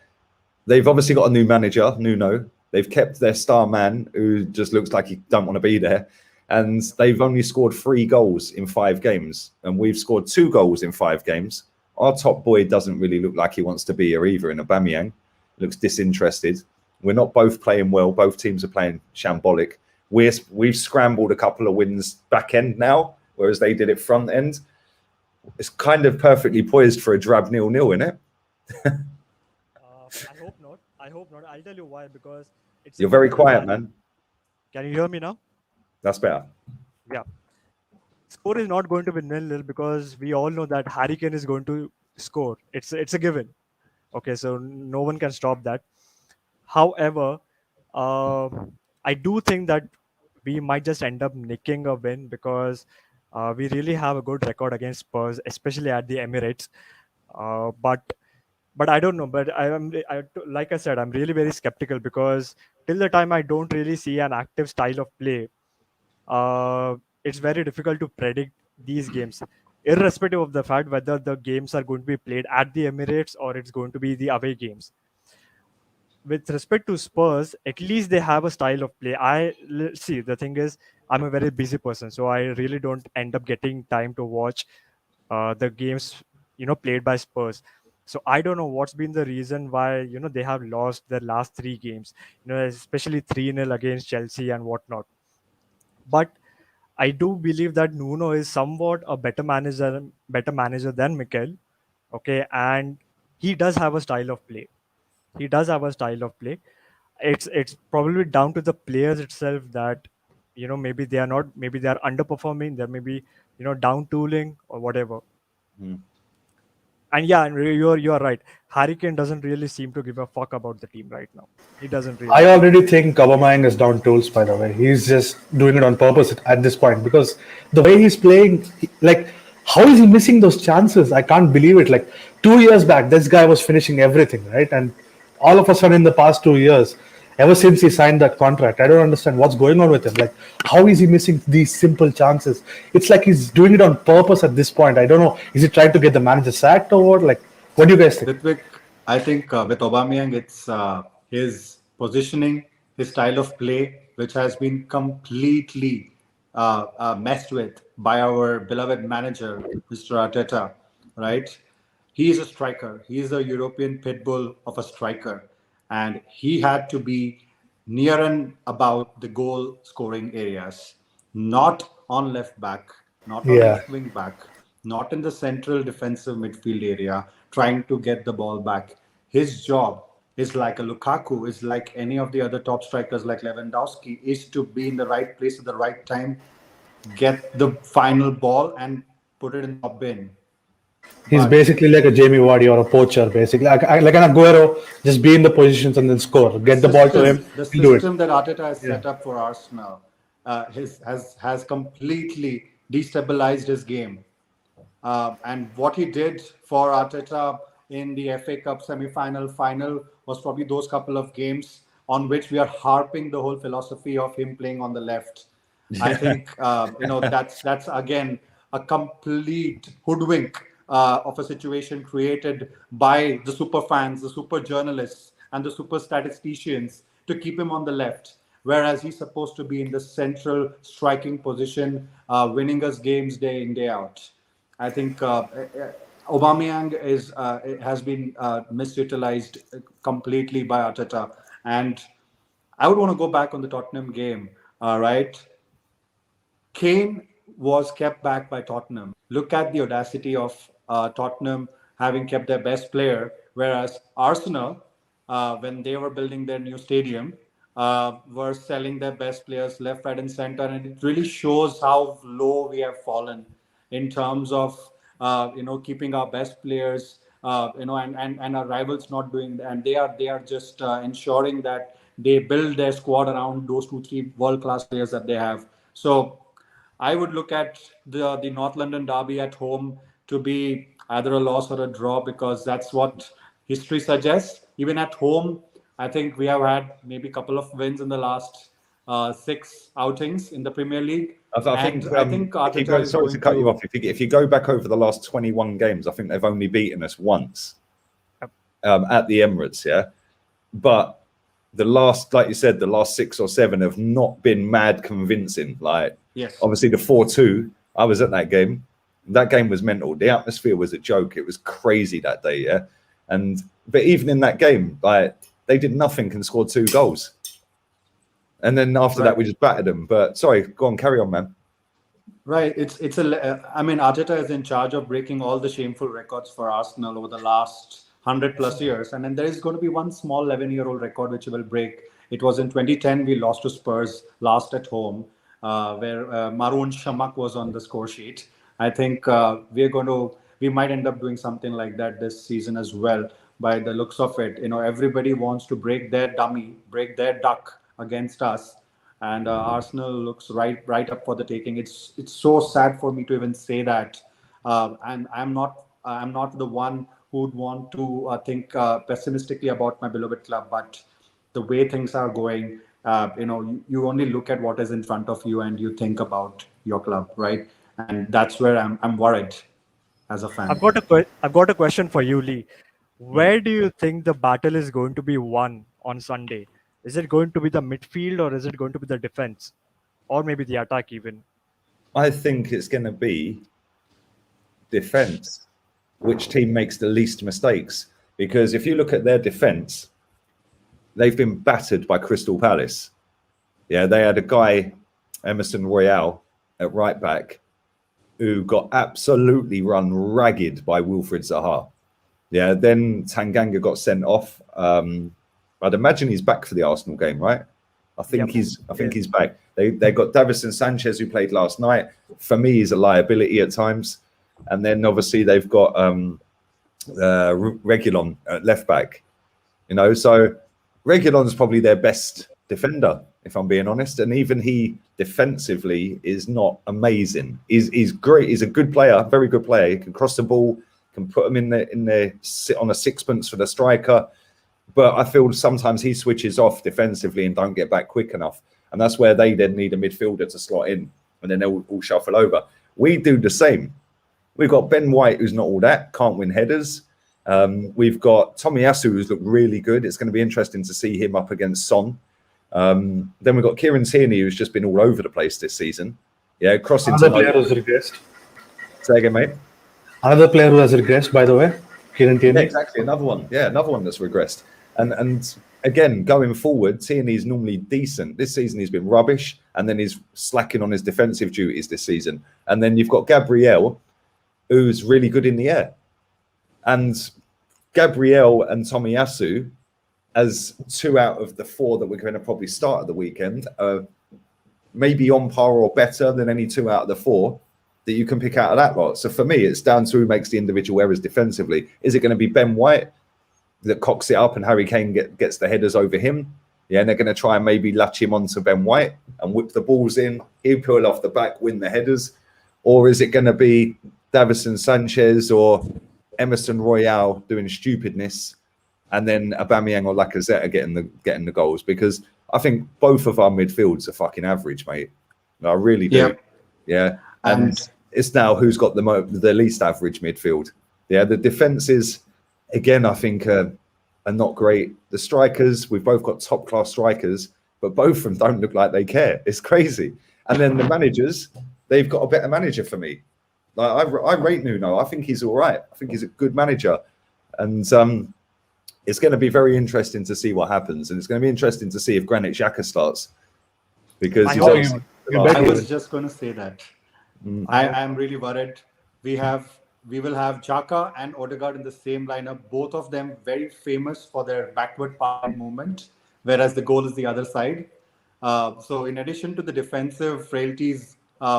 they've obviously got a new manager, Nuno. They've kept their star man, who just looks like he don't want to be there. And they've only scored 3 goals in 5 games. And we've scored 2 goals in 5 games. Our top boy doesn't really look like he wants to be here either in Aubameyang. Looks disinterested. We're not both playing well. Both teams are playing shambolic. We've scrambled a couple of wins back end now, whereas they did it front end. It's kind of perfectly poised for a drab 0-0, isn't it? I hope not. I'll tell you why. Because you're very quiet, man. Can you hear me now? That's better. Yeah. Score is not going to be 0-0 because we all know that Harry Kane is going to score. It's a given. Okay, so no one can stop that. However, I do think that we might just end up nicking a win because we really have a good record against Spurs, especially at the Emirates. But I don't know. But like I said, I'm really very skeptical because till the time I don't really see an active style of play, it's very difficult to predict these games, irrespective of the fact whether the games are going to be played at the Emirates or it's going to be the away games. With respect to Spurs, at least they have a style of play. See, the thing is, I'm a very busy person, so I really don't end up getting time to watch the games, played by Spurs. So I don't know what's been the reason why, they have lost their last 3 games, especially 3-0 against Chelsea and whatnot. But I do believe that Nuno is somewhat a better manager than Mikel. Okay, and he does have a style of play. It's probably down to the players itself that maybe they are underperforming. They may be down tooling or whatever. And yeah, you're right. Harry Kane doesn't really seem to give a fuck about the team right now. He doesn't really. I already think Aubameyang is down tools, by the way. He's just doing it on purpose at this point because the way he's playing, like How is he missing those chances? I can't believe it. Like 2 years back, this guy was finishing everything, right? And all of a sudden, in the past 2 years, ever since he signed that contract, I don't understand what's going on with him. Like, how is he missing these simple chances? It's like he's doing it on purpose at this point. I don't know. Is he trying to get the manager sacked or what? Like, what do you guys think? Ritvik, I think with Aubameyang, it's his positioning, his style of play, which has been completely messed with by our beloved manager, Mr. Arteta, right? He is a striker. He is a European pit bull of a striker. And he had to be near and about the goal scoring areas, not on left back, not on left wing back, not in the central defensive midfield area, trying to get the ball back. His job is like a Lukaku, is like any of the other top strikers like Lewandowski, is to be in the right place at the right time, get the final ball and put it in the bin. He's basically like a Jamie Vardy or a poacher, basically. Like an Aguero, just be in the positions and then score. Get the ball to him. The do it. system that Arteta has set up for Arsenal has completely destabilized his game. And what he did for Arteta in the FA Cup semi-final, final was probably those couple of games on which we are harping the whole philosophy of him playing on the left. I think that's again a complete hoodwink of a situation created by the super fans, the super journalists, and the super statisticians to keep him on the left, whereas he's supposed to be in the central striking position, winning us games day in, day out. I think Aubameyang has been misutilized completely by Arteta. And I would want to go back on the Tottenham game, right? Kane was kept back by Tottenham. Look at the audacity of Tottenham having kept their best player, whereas Arsenal, when they were building their new stadium, were selling their best players left, right, and center, and it really shows how low we have fallen in terms of keeping our best players, and our rivals not doing that, and they are just ensuring that they build their squad around those 2-3 world-class players that they have. So I would look at the North London derby at home to be either a loss or a draw, because that's what history suggests. Even at home, I think we have had maybe a couple of wins in the last 6 outings in the Premier League. I think Arteta sorry to cut you off. If you go back over the last 21 games, I think they've only beaten us once at the Emirates. Yeah, but the last, like you said, the last 6 or 7 have not been mad convincing. Like, yes, obviously the 4-2. I was at that game. That game was mental. The atmosphere was a joke. It was crazy that day. Yeah, but even in that game, like, they did nothing and scored 2 goals. And then after that, we just battered them. But sorry, go on, carry on, man. Right. I mean, Arteta is in charge of breaking all the shameful records for Arsenal over the last 100+ years. And then there is going to be one small 11-year-old record which he will break. It was in 2010, we lost to Spurs, last at home, where Maroon Shamak was on the score sheet. I think we might end up doing something like that this season as well, by the looks of it. Everybody wants to break their dummy, break their duck against us, and Arsenal looks right up for the taking. It's so sad for me to even say that, and I'm not the one who would want to think pessimistically about my beloved club, but the way things are going, you only look at what is in front of you and you think about your club, right? And that's where I'm worried as a fan. I've got a question for you, Lee. Where do you think the battle is going to be won on Sunday? Is it going to be the midfield, or is it going to be the defense, or maybe the attack even? I think it's going to be defense. Which team makes the least mistakes? Because if you look at their defense, they've been battered by Crystal Palace. Yeah, they had a guy, Emerson Royale, at right back, who got absolutely run ragged by Wilfried Zaha. Yeah, then Tanganga got sent off. I'd imagine he's back for the Arsenal game, right? I think he's back. They got Davison Sanchez, who played last night. For me, he's a liability at times. And then obviously they've got Reguilon at left back. So Reguilon's probably their best defender. if I'm being honest. And even he defensively is not amazing. He's great. He's a good player, very good player. He can cross the ball, can put him in the sit on a sixpence for the striker. But I feel sometimes he switches off defensively and don't get back quick enough. And that's where they then need a midfielder to slot in. And then they'll all shuffle over. We do the same. We've got Ben White, who's not all that, can't win headers. We've got Tomiyasu, who's looked really good. It's going to be interesting to see him up against Son. Then we've got Kieran Tierney, who's just been all over the place this season. Yeah, crossing Another player who's regressed. Say again, mate. Another player who has regressed, by the way, Kieran Tierney. Yeah, exactly, another one. Yeah, another one that's regressed. And again, going forward, Tierney's normally decent. This season he's been rubbish, and then he's slacking on his defensive duties this season. And then you've got Gabriel, who's really good in the air. And Gabriel and Tomiyasu, as 2 out of the 4 that we're going to probably start at the weekend, maybe on par or better than any 2 out of the 4 that you can pick out of that lot. So for me, it's down to who makes the individual errors defensively. Is it going to be Ben White that cocks it up and Harry Kane gets the headers over him? Yeah, and they're going to try and maybe latch him onto Ben White and whip the balls in. He'll pull off the back, win the headers. Or is it going to be Davison Sanchez or Emerson Royale doing stupidness, and then Aubameyang or Lacazette are getting the goals? Because I think both of our midfields are fucking average, mate. I really do. Yeah. And it's now who's got the least average midfield. Yeah, the defenses, again, I think are not great. The strikers, we've both got top class strikers, but both of them don't look like they care. It's crazy. And then the managers, they've got a better manager for me. Like I rate Nuno. I think he's all right. I think he's a good manager, and it's going to be very interesting to see what happens. And it's going to be interesting to see if Granit Xhaka starts, because I was just going to say that. I am really worried. We will have Xhaka and Odegaard in the same lineup. Both of them very famous for their backward passing movement, whereas the goal is the other side. So in addition to the defensive frailties,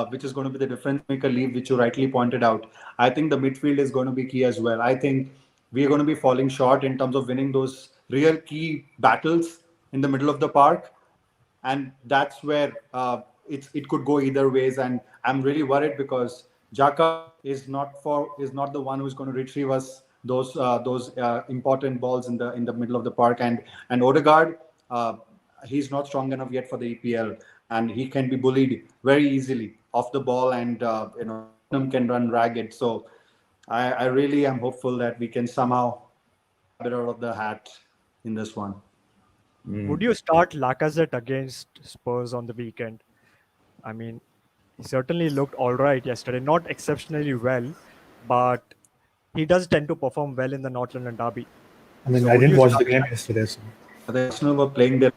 which is going to be the difference maker leave, which you rightly pointed out, I think the midfield is going to be key as well. I think we are going to be falling short in terms of winning those real key battles in the middle of the park, and that's where it could go either ways. And I'm really worried because Xhaka is not the one who's going to retrieve us those important balls in the middle of the park, and Odegaard, he's not strong enough yet for the EPL. And he can be bullied very easily off the ball, and can run ragged. So I really am hopeful that we can somehow get out of the hat in this one. Would you start Lacazette against Spurs on the weekend? I mean, he certainly looked all right yesterday. Not exceptionally well, but he does tend to perform well in the North London derby. I mean, I didn't watch the game yesterday. So. The Arsenal were playing their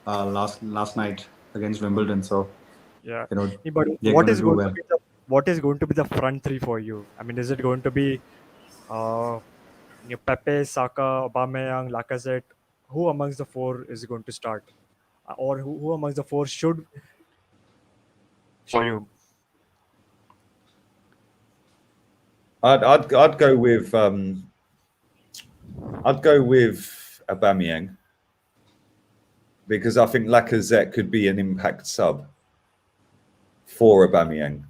last night against Wimbledon, so yeah. But what is going to be the front three for you? I mean, is it going to be Pepe, Saka, Aubameyang, Lacazette? Who amongst the 4 is going to start, or who amongst the 4 should show you? I'd go with Aubameyang, because I think Lacazette could be an impact sub for Aubameyang.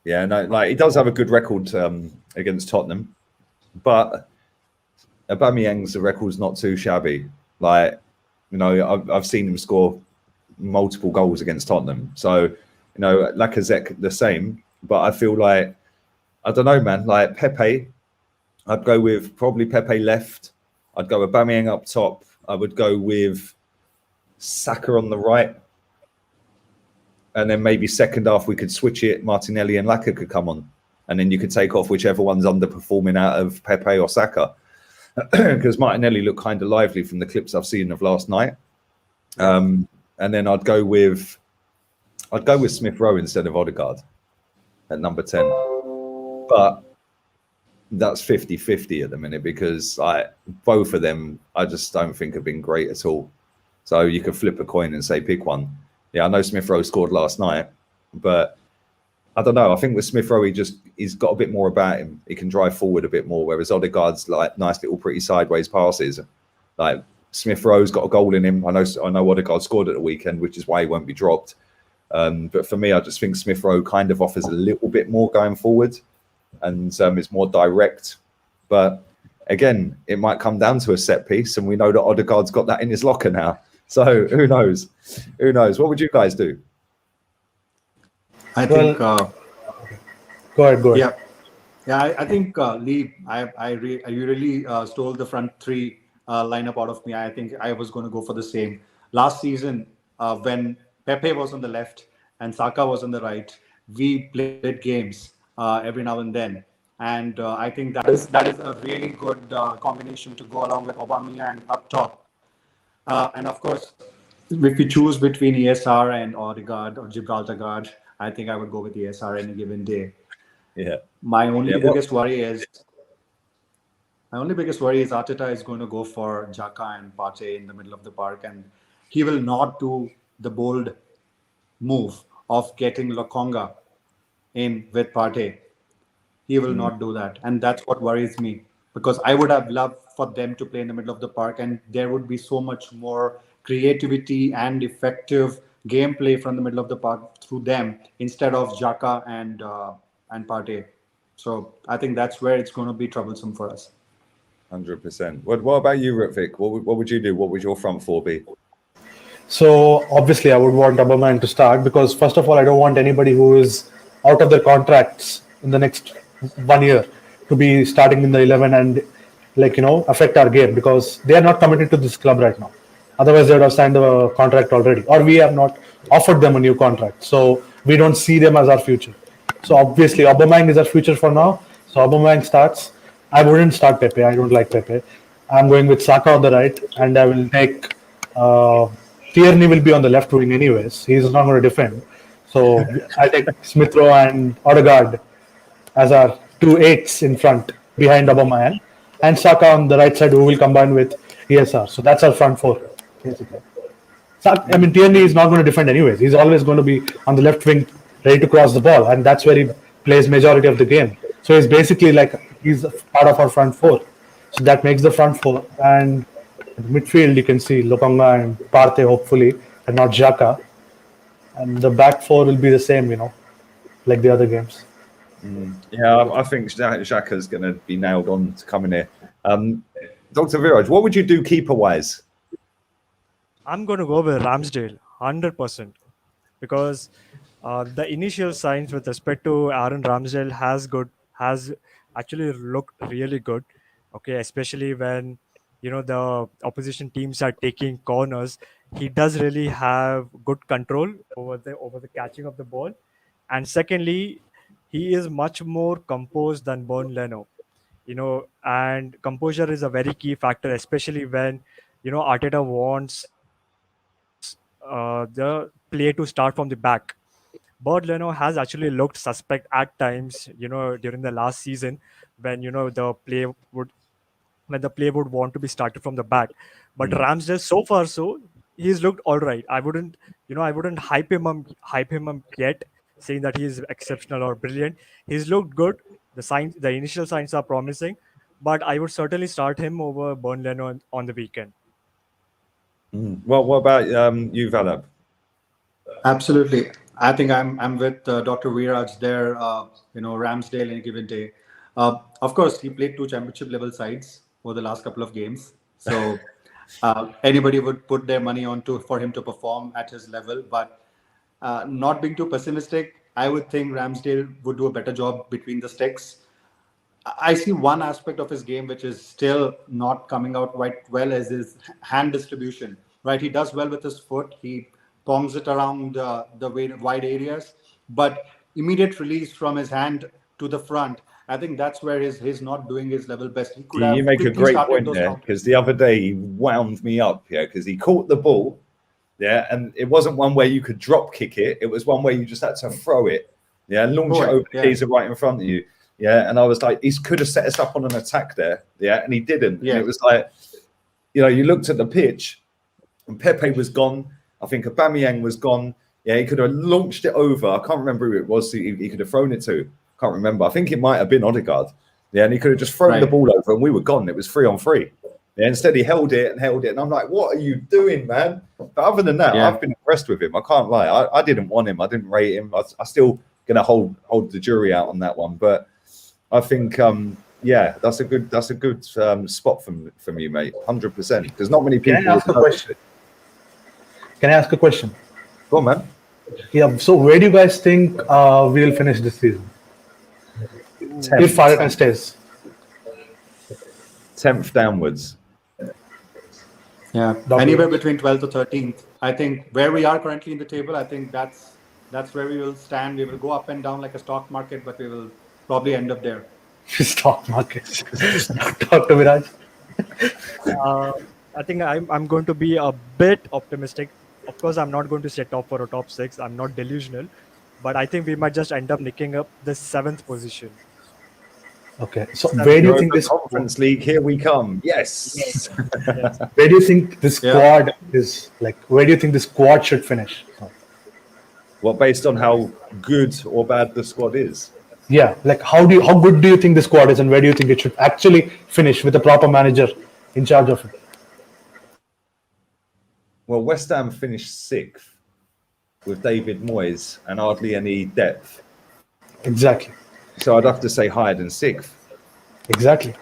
Yeah, no, like he does have a good record against Tottenham, but Aubameyang's record's not too shabby. Like, I've seen him score multiple goals against Tottenham. So, Lacazette the same, but I feel like, I don't know, man. Like Pepe, I'd go with probably Pepe left. I'd go Aubameyang up top. I would go with Saka on the right, and then maybe second half we could switch it. Martinelli and Laka could come on, and then you could take off whichever one's underperforming out of Pepe or Saka, because Martinelli looked kind of lively from the clips I've seen of last night. And then I'd go with Smith Rowe instead of Odegaard at number 10, but that's 50-50 at the minute, because both of them I just don't think have been great at all. So you could flip a coin and say pick one. Yeah, I know Smith Rowe scored last night, but I don't know. I think with Smith Rowe, he's got a bit more about him. He can drive forward a bit more, whereas Odegaard's like nice little pretty sideways passes. Like Smith Rowe's got a goal in him. I know Odegaard scored at the weekend, which is why he won't be dropped. But for me, I just think Smith Rowe kind of offers a little bit more going forward, and is more direct. But again, it might come down to a set piece, and we know that Odegaard's got that in his locker now. So who knows? Who knows? What would you guys do? I think. Go ahead. Yeah. I think Lee, you really stole the front three lineup out of me. I think I was going to go for the same. Last season, when Pepe was on the left and Saka was on the right, we played games every now and then. And I think that is a really good combination to go along with Aubameyang up top. And of course, if we choose between ESR and Odegaard or Gibraltar Guard, I think I would go with ESR any given day. Yeah. My only biggest worry is Arteta is going to go for Xhaka and Partey in the middle of the park, and he will not do the bold move of getting Lokonga in with Partey. He will not do that, and that's what worries me, because I would have loved for them to play in the middle of the park, and there would be so much more creativity and effective gameplay from the middle of the park through them instead of Xhaka and Partey. So I think that's where it's going to be troublesome for us. 100%. What about you, Ritvik? What would you do? What would your front four be? So obviously I would want Aubameyang to start, because first of all, I don't want anybody who is out of their contracts in the next 1 year to be starting in the 11 and affect our game, because they are not committed to this club right now. Otherwise they would have signed a contract already, or we have not offered them a new contract. So we don't see them as our future. So obviously Aubameyang is our future for now. So Aubameyang starts. I wouldn't start Pepe. I don't like Pepe. I'm going with Saka on the right, and I will take Tierney will be on the left wing anyways. He's not going to defend. So I'll take Smith Rowe and Odegaard as our 2 8s in front behind Aubameyang, and Saka on the right side, who will combine with ESR. So that's our front four, basically. Tierney is not going to defend anyways. He's always going to be on the left wing, ready to cross the ball, and that's where he plays majority of the game. So he's basically he's part of our front four. So that makes the front four. And midfield, you can see Lokonga and Partey, hopefully, and not Xhaka. And the back four will be the same, like the other games. Yeah, I think Xhaka's going to be nailed on to come in here. Dr. Viraj, what would you do keeper-wise? I'm going to go with Ramsdale, 100%, because the initial signs with respect to Aaron Ramsdale has actually looked really good. Okay, especially when the opposition teams are taking corners, he does really have good control over the catching of the ball, and secondly, he is much more composed than Born Leno. And composure is a very key factor, especially when Arteta wants the play to start from the back. Bird Leno has actually looked suspect at times, during the last season when the play would want to be started from the back. But Ramsdale, so far, he's looked all right. I wouldn't hype him up yet, saying that he is exceptional or brilliant. He's looked good. The initial signs are promising, but I would certainly start him over Born Leno on the weekend. Well, what about you, Valab? Absolutely. I think I'm with Dr. Viraj there. Ramsdale any given day. Of course, he played 2 championship level sides over the last couple of games. So anybody would put their money on for him to perform at his level. But not being too pessimistic, I would think Ramsdale would do a better job between the sticks. I see one aspect of his game which is still not coming out quite well, as his hand distribution. Right, he does well with his foot. He pongs it around the wide areas, but immediate release from his hand to the front, I think that's where he's not doing his level best. He could have you make a great point there, because the other day he wound me up, because he caught the ball, and it wasn't one where you could drop kick it. It was one where you just had to throw it, and launch it over the keeper right in front of you. And I was like, he could have set us up on an attack there, and he didn't. And it was like, you looked at the pitch, and Pepe was gone. I think Aubameyang was gone. He could have launched it over. I can't remember who it was he could have thrown it to. I can't remember. I think it might have been Odegaard. And he could have just thrown the ball over, and we were gone. It was 3-on-3. Yeah, instead he held it, and I'm like, what are you doing, man? But other than that, I've been impressed with him. I can't lie. I didn't want him. I didn't rate him. I still gonna hold the jury out on that one. But I think, that's a good spot from you, mate. 100%. Because not many people. Can I ask a question? Can I ask a question? Go on, man. Yeah. So where do you guys think we'll finish this season? If Arteta stays. 10th downwards. Yeah, anywhere between 12th to 13th. I think where we are currently in the table, I think that's where we will stand. We will go up and down like a stock market, but we will probably end up there. Stock market. Talk to Viraj. I think I'm going to be a bit optimistic. Of course, I'm not going to say top 4 or top 6. I'm not delusional, but I think we might just end up nicking up the 7th position. Okay, so where do you think this Conference League? Here we come. Yes. Where do you think this squad is like? Where do you think the squad should finish? Well, based on how good or bad the squad is. Yeah, like how good do you think the squad is, and where do you think it should actually finish with a proper manager in charge of it? Well, West Ham finished 6th with David Moyes and hardly any depth. Exactly. So I'd have to say higher than 6th. Exactly.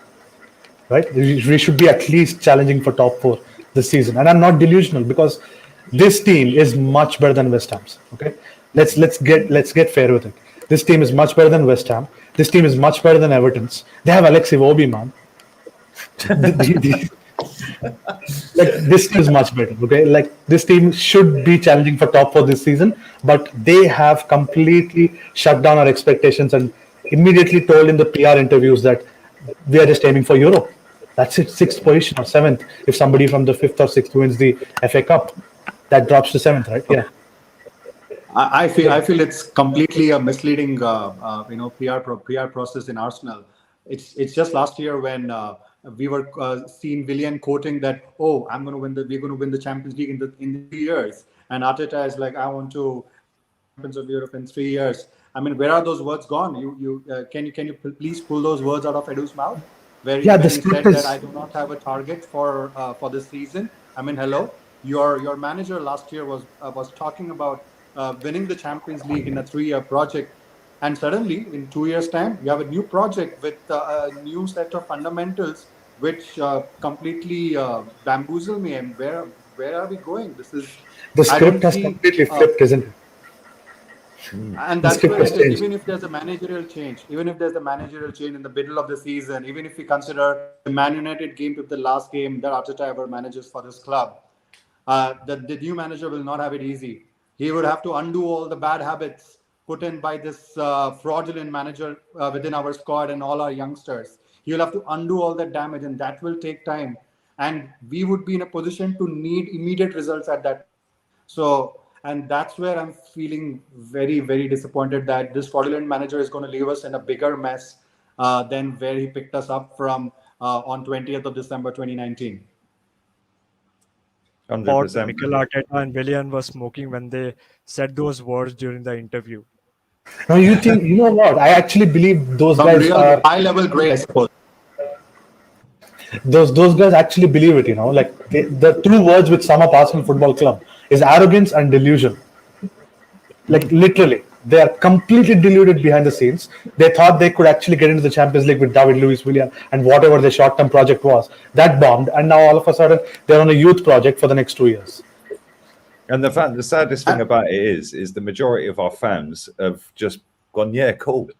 Right? We should be at least challenging for top 4 this season. And I'm not delusional because this team is much better than West Ham's. Okay? Let's get fair with it. This team is much better than West Ham. This team is much better than Everton's. They have Alex Iwobi, man. Like this team is much better. Okay? Like this team should be challenging for top 4 this season, but they have completely shut down our expectations and immediately told in the PR interviews that we are just aiming for Europe. That's it, 6th position or 7th. If somebody from the 5th or 6th wins the FA Cup, that drops to 7th, right? Yeah. I feel it's completely a misleading, PR process in Arsenal. It's just last year when we were seeing Willian quoting that, we're going to win the Champions League in 3 years, and Arteta is like, I want to Champions of Europe in 3 years. I mean, where are those words gone? Can you please pull those words out of Edu's mouth? Where he said that I do not have a target for this season. I mean, hello, your manager last year was talking about winning the Champions League in a 3-year project, and suddenly in 2 years' time you have a new project with a new set of fundamentals which completely bamboozle me. And where are we going? The script has completely flipped, isn't it? And that's where even if there's a managerial change, in the middle of the season, even if we consider the Man United game to the last game that Arteta ever manages for this club, the new manager will not have it easy. He would have to undo all the bad habits put in by this fraudulent manager within our squad and all our youngsters. He will have to undo all that damage, and that will take time. And we would be in a position to need immediate results at that. And that's where I'm feeling very, very disappointed that this fraudulent manager is going to leave us in a bigger mess than where he picked us up from on 20th of December 2019. 100%. Mikel Arteta and Willian were smoking when they said those words during the interview. No, you know what? I actually believe those guys are high-level grade, I suppose. Those guys actually believe it, like the 2 words which sum up Arsenal Football Club is arrogance and delusion. Like literally, they are completely deluded behind the scenes. They thought they could actually get into the Champions League with David Luiz Willian and whatever their short-term project was. That bombed, and now all of a sudden they're on a youth project for the next 2 years. And the saddest thing about it is the majority of our fans have just gone, yeah, cool.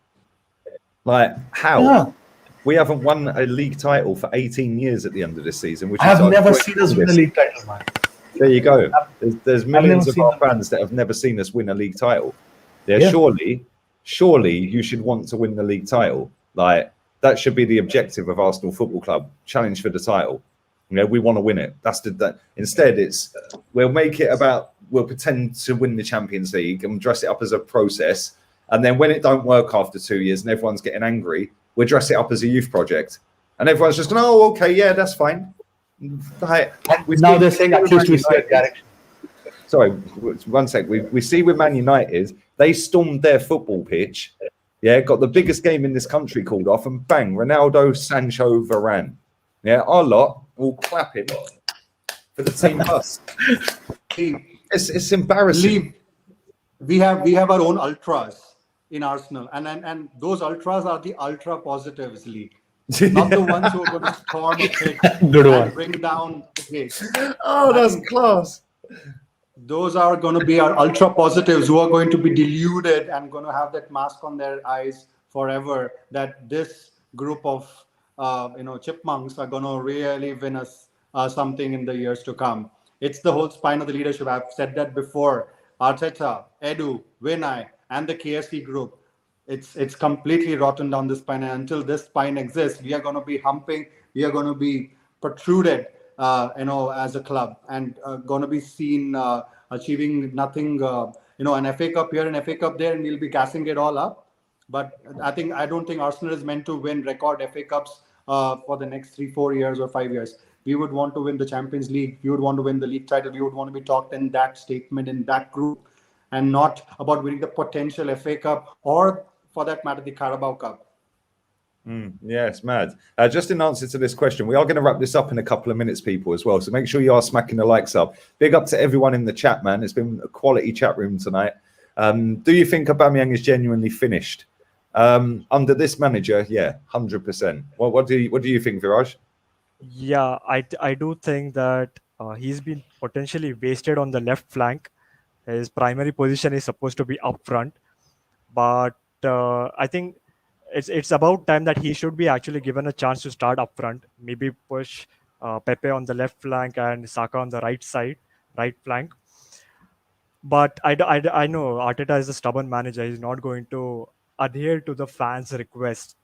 Like, how? Yeah. We haven't won a league title for 18 years at the end of this season. I have never seen us win a league title, man. There you go. There's millions of our fans that have never seen us win a league title. Surely you should want to win the league title. Like, that should be the objective of Arsenal Football Club. Challenge for the title. We want to win it. Instead, we'll make it about, we'll pretend to win the Champions League and dress it up as a process. And then when it don't work after 2 years and everyone's getting angry, we'll dress it up as a youth project. And everyone's just going, oh, okay, yeah, that's fine. Now they're saying at least we see a direction. Sorry, 1 sec. We see with Man United, they stormed their football pitch, got the biggest game in this country called off, and bang, Ronaldo, Sancho, Varane. Our lot all clapping for the team bus. See, It's embarrassing. believe we have our own ultras in Arsenal, and those ultras are the ultra positives, Lee. Not the ones who are going to storm a pitch Good one. and bring down the gates. Oh, I that's think class. those are going to be our ultra positives who are going to be deluded and going to have that mask on their eyes forever, that this group of chipmunks are going to really win us something in the years to come. It's the whole spine of the leadership. I've said that before. Arteta, Edu, Vinay, and the KSC group. It's completely rotten down the spine, and until this spine exists, we are going to be humping. We are going to be protruded, as a club, and going to be seen achieving nothing. An FA Cup here, an FA Cup there, and we'll be gassing it all up. But I don't think Arsenal is meant to win record FA Cups for the next 3-4 years or 5 years. We would want to win the Champions League. We would want to win the league title. We would want to be talked in that statement, in that group, and not about winning the potential FA Cup or, for that matter, the Carabao Cup. Yes, mad. Just in answer to this question, we are going to wrap this up in a couple of minutes, people, as well. So make sure you are smacking the likes up. Big up to everyone in the chat, man. It's been a quality chat room tonight. Do you think Aubameyang is genuinely finished under this manager? Yeah, 100%. What do you think, Viraj? Yeah, I do think that he's been potentially wasted on the left flank. His primary position is supposed to be up front, but I think it's about time that he should be actually given a chance to start up front. Maybe push Pepe on the left flank and Saka on the right flank. But I know Arteta is a stubborn manager. He's not going to adhere to the fans' request,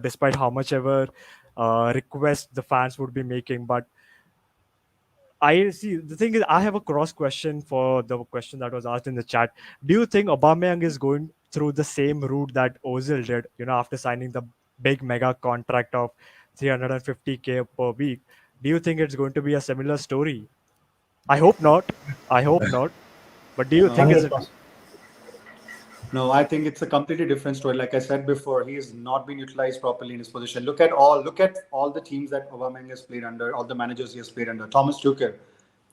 despite how much ever request the fans would be making. But I see, the thing is, I have a cross question for the question that was asked in the chat. Do you think Aubameyang is going through the same route that Ozil did, after signing the big mega contract of 350K per week? Do you think it's going to be a similar story? I hope not. But do you think is it? 100%. No, I think it's a completely different story. Like I said before, he has not been utilized properly in his position. Look at all the teams that Aubameyang has played under, all the managers he has played under. Thomas Tuchel,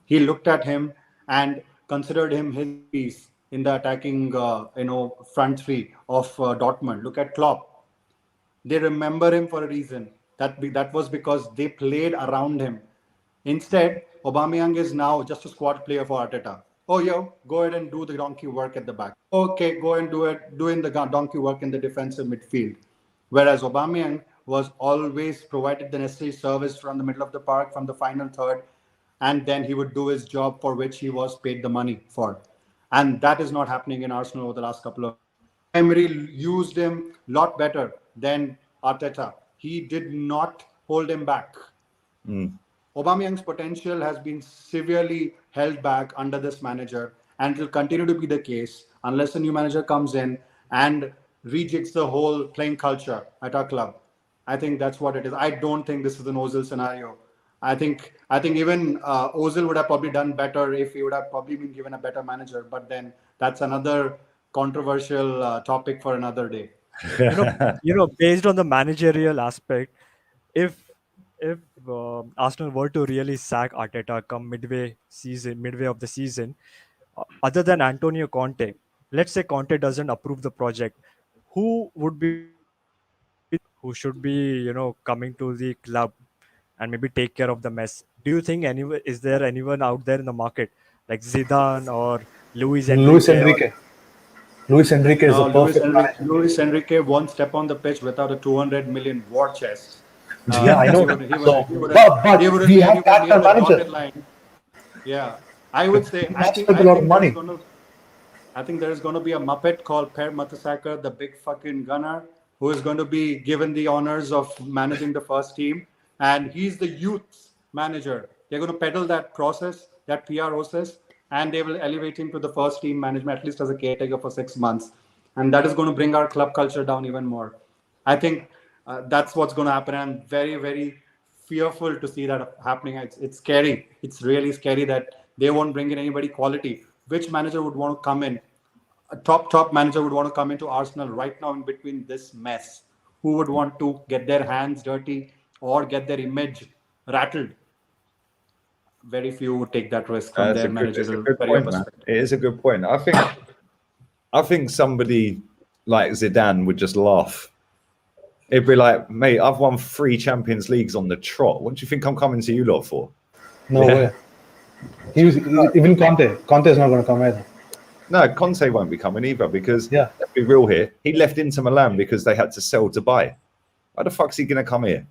he looked at him and considered him his piece in the attacking, front three of Dortmund. Look at Klopp. They remember him for a reason. That was because they played around him. Instead, Aubameyang is now just a squad player for Arteta. Oh, yo, go ahead and do the donkey work at the back. Okay, go and doing the donkey work in the defensive midfield. Whereas Aubameyang was always provided the necessary service from the middle of the park, from the final third, and then he would do his job for which he was paid the money for. And that is not happening in Arsenal over the last couple of. Emery used him a lot better than Arteta. He did not hold him back. Aubameyang's potential has been severely held back under this manager, and it will continue to be the case unless a new manager comes in and rejigs the whole playing culture at our club. I think that's what it is. I don't think this is an Ozil scenario. I think even Ozil would have probably done better if he would have probably been given a better manager. But then that's another controversial topic for another day. Based on the managerial aspect, if Arsenal were to really sack Arteta come midway of the season, other than Antonio Conte, let's say Conte doesn't approve the project, who would be who should be coming to the club and maybe take care of the mess? Do you think is there anyone out there in the market like Zidane or Luis Enrique? Luis Enrique is a perfect manager. Luis Enrique won't step on the pitch without a 200 million war chest. Yeah, I know. But we have that manager. Yeah, I would say. I think there is going to be a Muppet called Per Mertesacker, the big fucking gunner, who is going to be given the honors of managing the first team, and he's the youth manager. They're going to peddle that process, that PR process, and they will elevate him to the first team management, at least as a caretaker for 6 months, and that is going to bring our club culture down even more. I think that's what's going to happen. I'm very, very fearful to see that happening. It's scary. It's really scary that they won't bring in anybody quality. Which manager would want to come in? A top manager would want to come into Arsenal right now in between this mess? Who would want to get their hands dirty or get their image rattled very few would take that risk from It's their a managerial good career point, man. perspective. It is a good point. I think somebody like Zidane would just laugh. It'd be like, mate, I've won 3 Champions Leagues on the trot. What do you think I'm coming to you lot for? No way. Even Conte is not going to come either. No, Conte won't be coming either because, Yeah. let's be real here, he left Inter Milan because they had to sell Dubai. Why the fuck's he going to come here?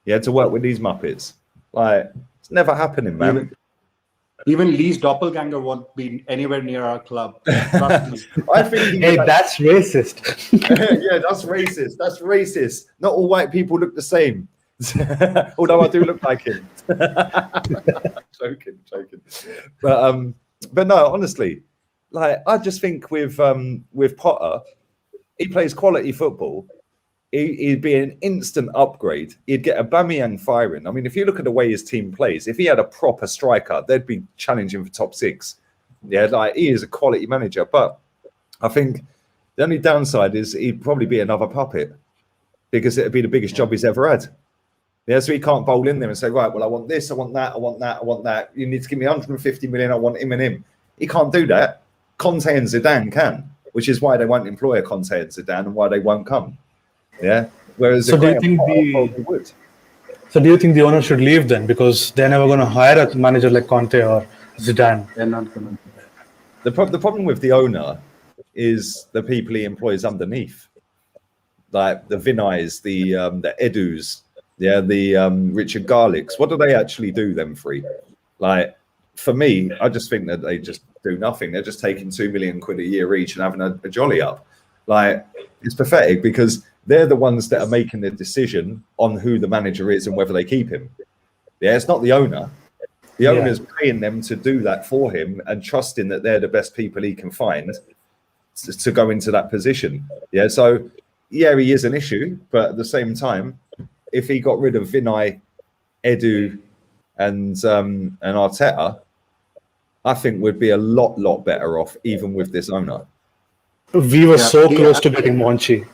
He had to work with these Muppets. Like, it's never happening, man. Even Lee's doppelganger won't be anywhere near our club. Trust me. I think Hey, that's racist. yeah, that's racist. That's racist. Not all white people look the same. Although I do look like him. joking. But no, honestly, like I just think with Potter, he plays quality football. He'd be an instant upgrade. He'd get Aubameyang firing. I mean, if you look at the way his team plays, if he had a proper striker, they'd be challenging for top 6. Yeah, like he is a quality manager. But I think the only downside is he'd probably be another puppet because it'd be the biggest job he's ever had. Yeah, so he can't bowl in there and say, right, well, I want this, I want that, I want that, I want that. You need to give me 150 million, I want him and him. He can't do that. Conte and Zidane can, which is why they won't employ a Conte and Zidane and why they won't come. Yeah. Whereas So do you think So do you think the owner should leave then because they're never going to hire a manager like Conte or Zidane? They're not going to. The problem with the owner is the people he employs underneath, like the Vinays, the Edus, yeah, the Richard Garlicks. What do they actually do? Them 3? Like for me, I just think that they just do nothing. They're just taking £2 million a year each and having a jolly up. Like it's pathetic because they're the ones that are making the decision on who the manager is and whether they keep him. Yeah, it's not the owner. The owner's paying them to do that for him and trusting that they're the best people he can find to go into that position. Yeah, so yeah, he is an issue, but at the same time, if he got rid of Vinay, Edu, and Arteta, I think we'd be a lot better off even with this owner. We were so close to getting Monchi.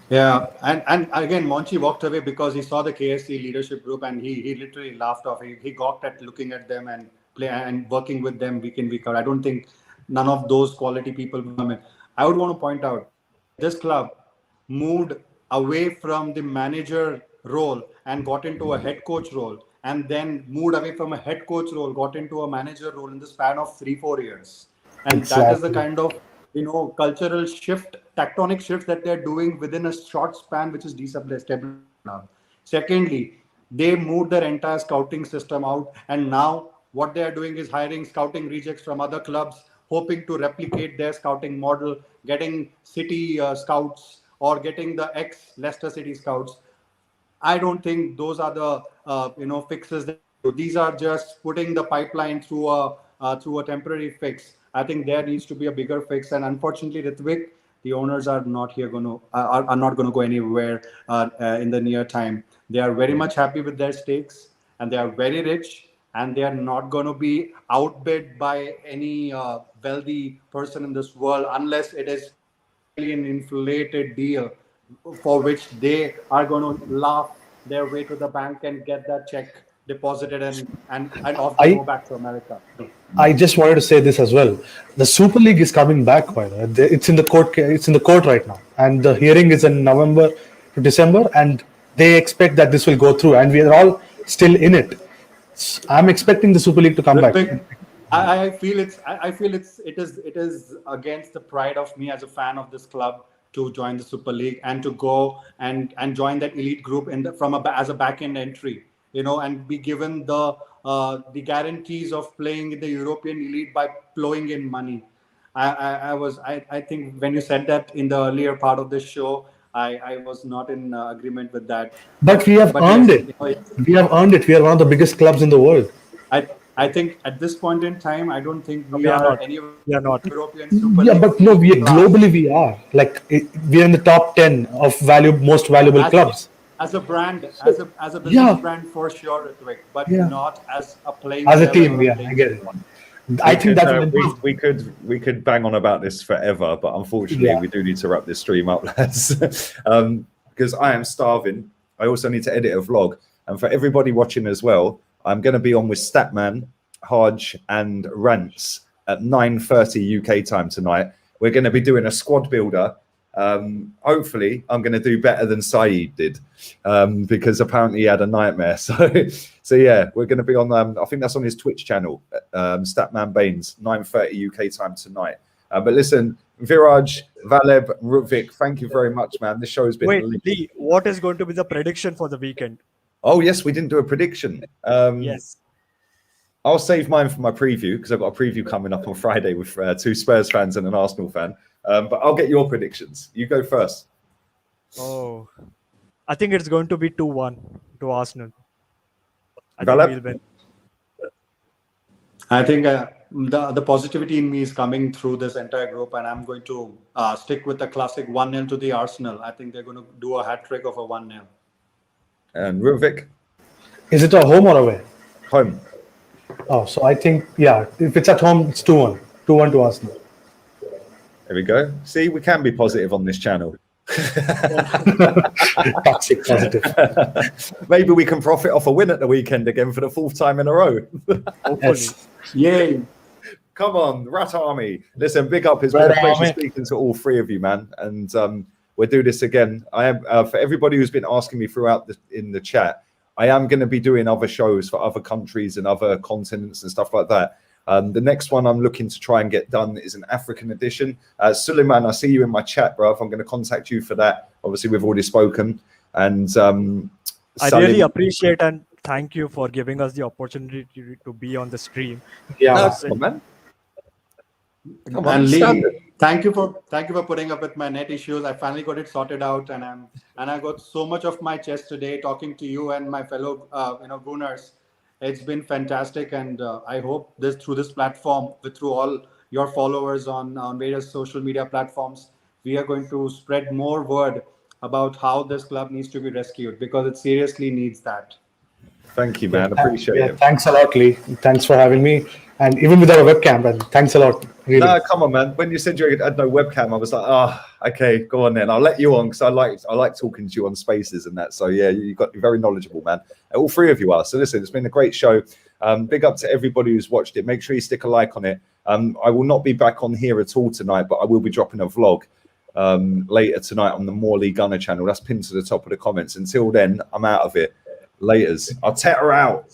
Yeah, and again, Monchi walked away because he saw the KSC leadership group and he literally laughed off. He gawked at looking at them and play and working with them week in, week out. I don't think none of those quality people come in. I would want to point out this club moved away from the manager role and got into a head coach role, and then moved away from a head coach role, got into a manager role in the span of 3-4 years. And that is the kind of cultural shift, tectonic shift that they're doing within a short span, which is destabilizing now. Secondly, they moved their entire scouting system out, and now what they are doing is hiring scouting rejects from other clubs, hoping to replicate their scouting model, getting City scouts or getting the ex-Leicester City scouts. I don't think those are the fixes. These are just putting the pipeline through a temporary fix. I think there needs to be a bigger fix, and unfortunately, Ritwik, the owners are not not going to go anywhere in the near time. They are very much happy with their stakes, and they are very rich, and they are not going to be outbid by any wealthy person in this world unless it is an inflated deal for which they are going to laugh their way to the bank and get that check deposited and off they go back to America. I just wanted to say this as well. The Super League is coming back, by the way. It's in the court. It's in the court right now, and the hearing is in November to December, and they expect that this will go through, and we are all still in it. I'm expecting the Super League to come back. I feel it is against the pride of me as a fan of this club to join the Super League and to go and join that elite group as a back end entry. And be given the guarantees of playing in the European elite by flowing in money. I think when you said that in the earlier part of the show, I was not in agreement with that. But we have earned it. We have earned it. We are one of the biggest clubs in the world. I think at this point in time, I don't think we are any European Super League. Yeah, but no, globally we are. Like we are in the top 10 of most valuable clubs. As a brand, as a business brand for sure, Ritwik, but not as a playing. As a team, I get it. I think that's we could bang on about this forever, but unfortunately, we do need to wrap this stream up, lads. Because I am starving. I also need to edit a vlog, and for everybody watching as well, I'm going to be on with Statman, Hodge, and Rants at 9:30 UK time tonight. We're going to be doing a squad builder. Hopefully, I'm going to do better than Saeed did, because apparently he had a nightmare. So yeah, we're going to be on. I think that's on his Twitch channel, Statman Baines, 9:30 UK time tonight. But listen, Viraj, Valeb, Ruvik, thank you very much, man. This show has been. Wait, Lee, what is going to be the prediction for the weekend? Oh yes, we didn't do a prediction. Yes. I'll save mine for my preview because I've got a preview coming up on Friday with 2 Spurs fans and an Arsenal fan. But I'll get your predictions. You go first. Oh, I think it's going to be 2-1 to Arsenal. I Valab? think we'll win. I think the positivity in me is coming through this entire group, and I'm going to stick with the classic 1-0 to the Arsenal. I think they're going to do a hat trick of a 1-0. And Ruvik? Is it a home or away? Home. Oh, so I think, yeah, if it's at home, it's 2-1. 2-1 to Arsenal. There we go. See, we can be positive on this channel. Toxic positive. Maybe we can profit off a win at the weekend again for the 4th time in a row. Hopefully. Yes. Yay! Come on, Rat Army. Listen, big up. It's been a pleasure speaking to all 3 of you, man. And we'll do this again. I am for everybody who's been asking me throughout in the chat. I am going to be doing other shows for other countries and other continents and stuff like that. The next one I'm looking to try and get done is an African edition. Suleiman, I see you in my chat, bro. I'm going to contact you for that. Obviously, we've already spoken. And I really appreciate and thank you for giving us the opportunity to be on the stream. Yeah. Come on, man. Come on, And Lee, standard. thank you for putting up with my net issues. I finally got it sorted out, and I got so much off my chest today talking to you and my fellow Gooners. It's been fantastic, and I hope through this platform, through all your followers on various social media platforms, we are going to spread more word about how this club needs to be rescued, because it seriously needs that. Thank you, man. Appreciate it. Thanks a lot, Lee. Thanks for having me. And even without a webcam, and thanks a lot. Really. No, come on, man. When you said you had no webcam, I was like, okay, go on then. I'll let you on because I like talking to you on Spaces and that. So yeah, you're very knowledgeable, man. All 3 of you are. So listen, it's been a great show. Big up to everybody who's watched it. Make sure you stick a like on it. I will not be back on here at all tonight, but I will be dropping a vlog later tonight on the Morley Gunner channel. That's pinned to the top of the comments. Until then, I'm out of it. Laters. Arteta out.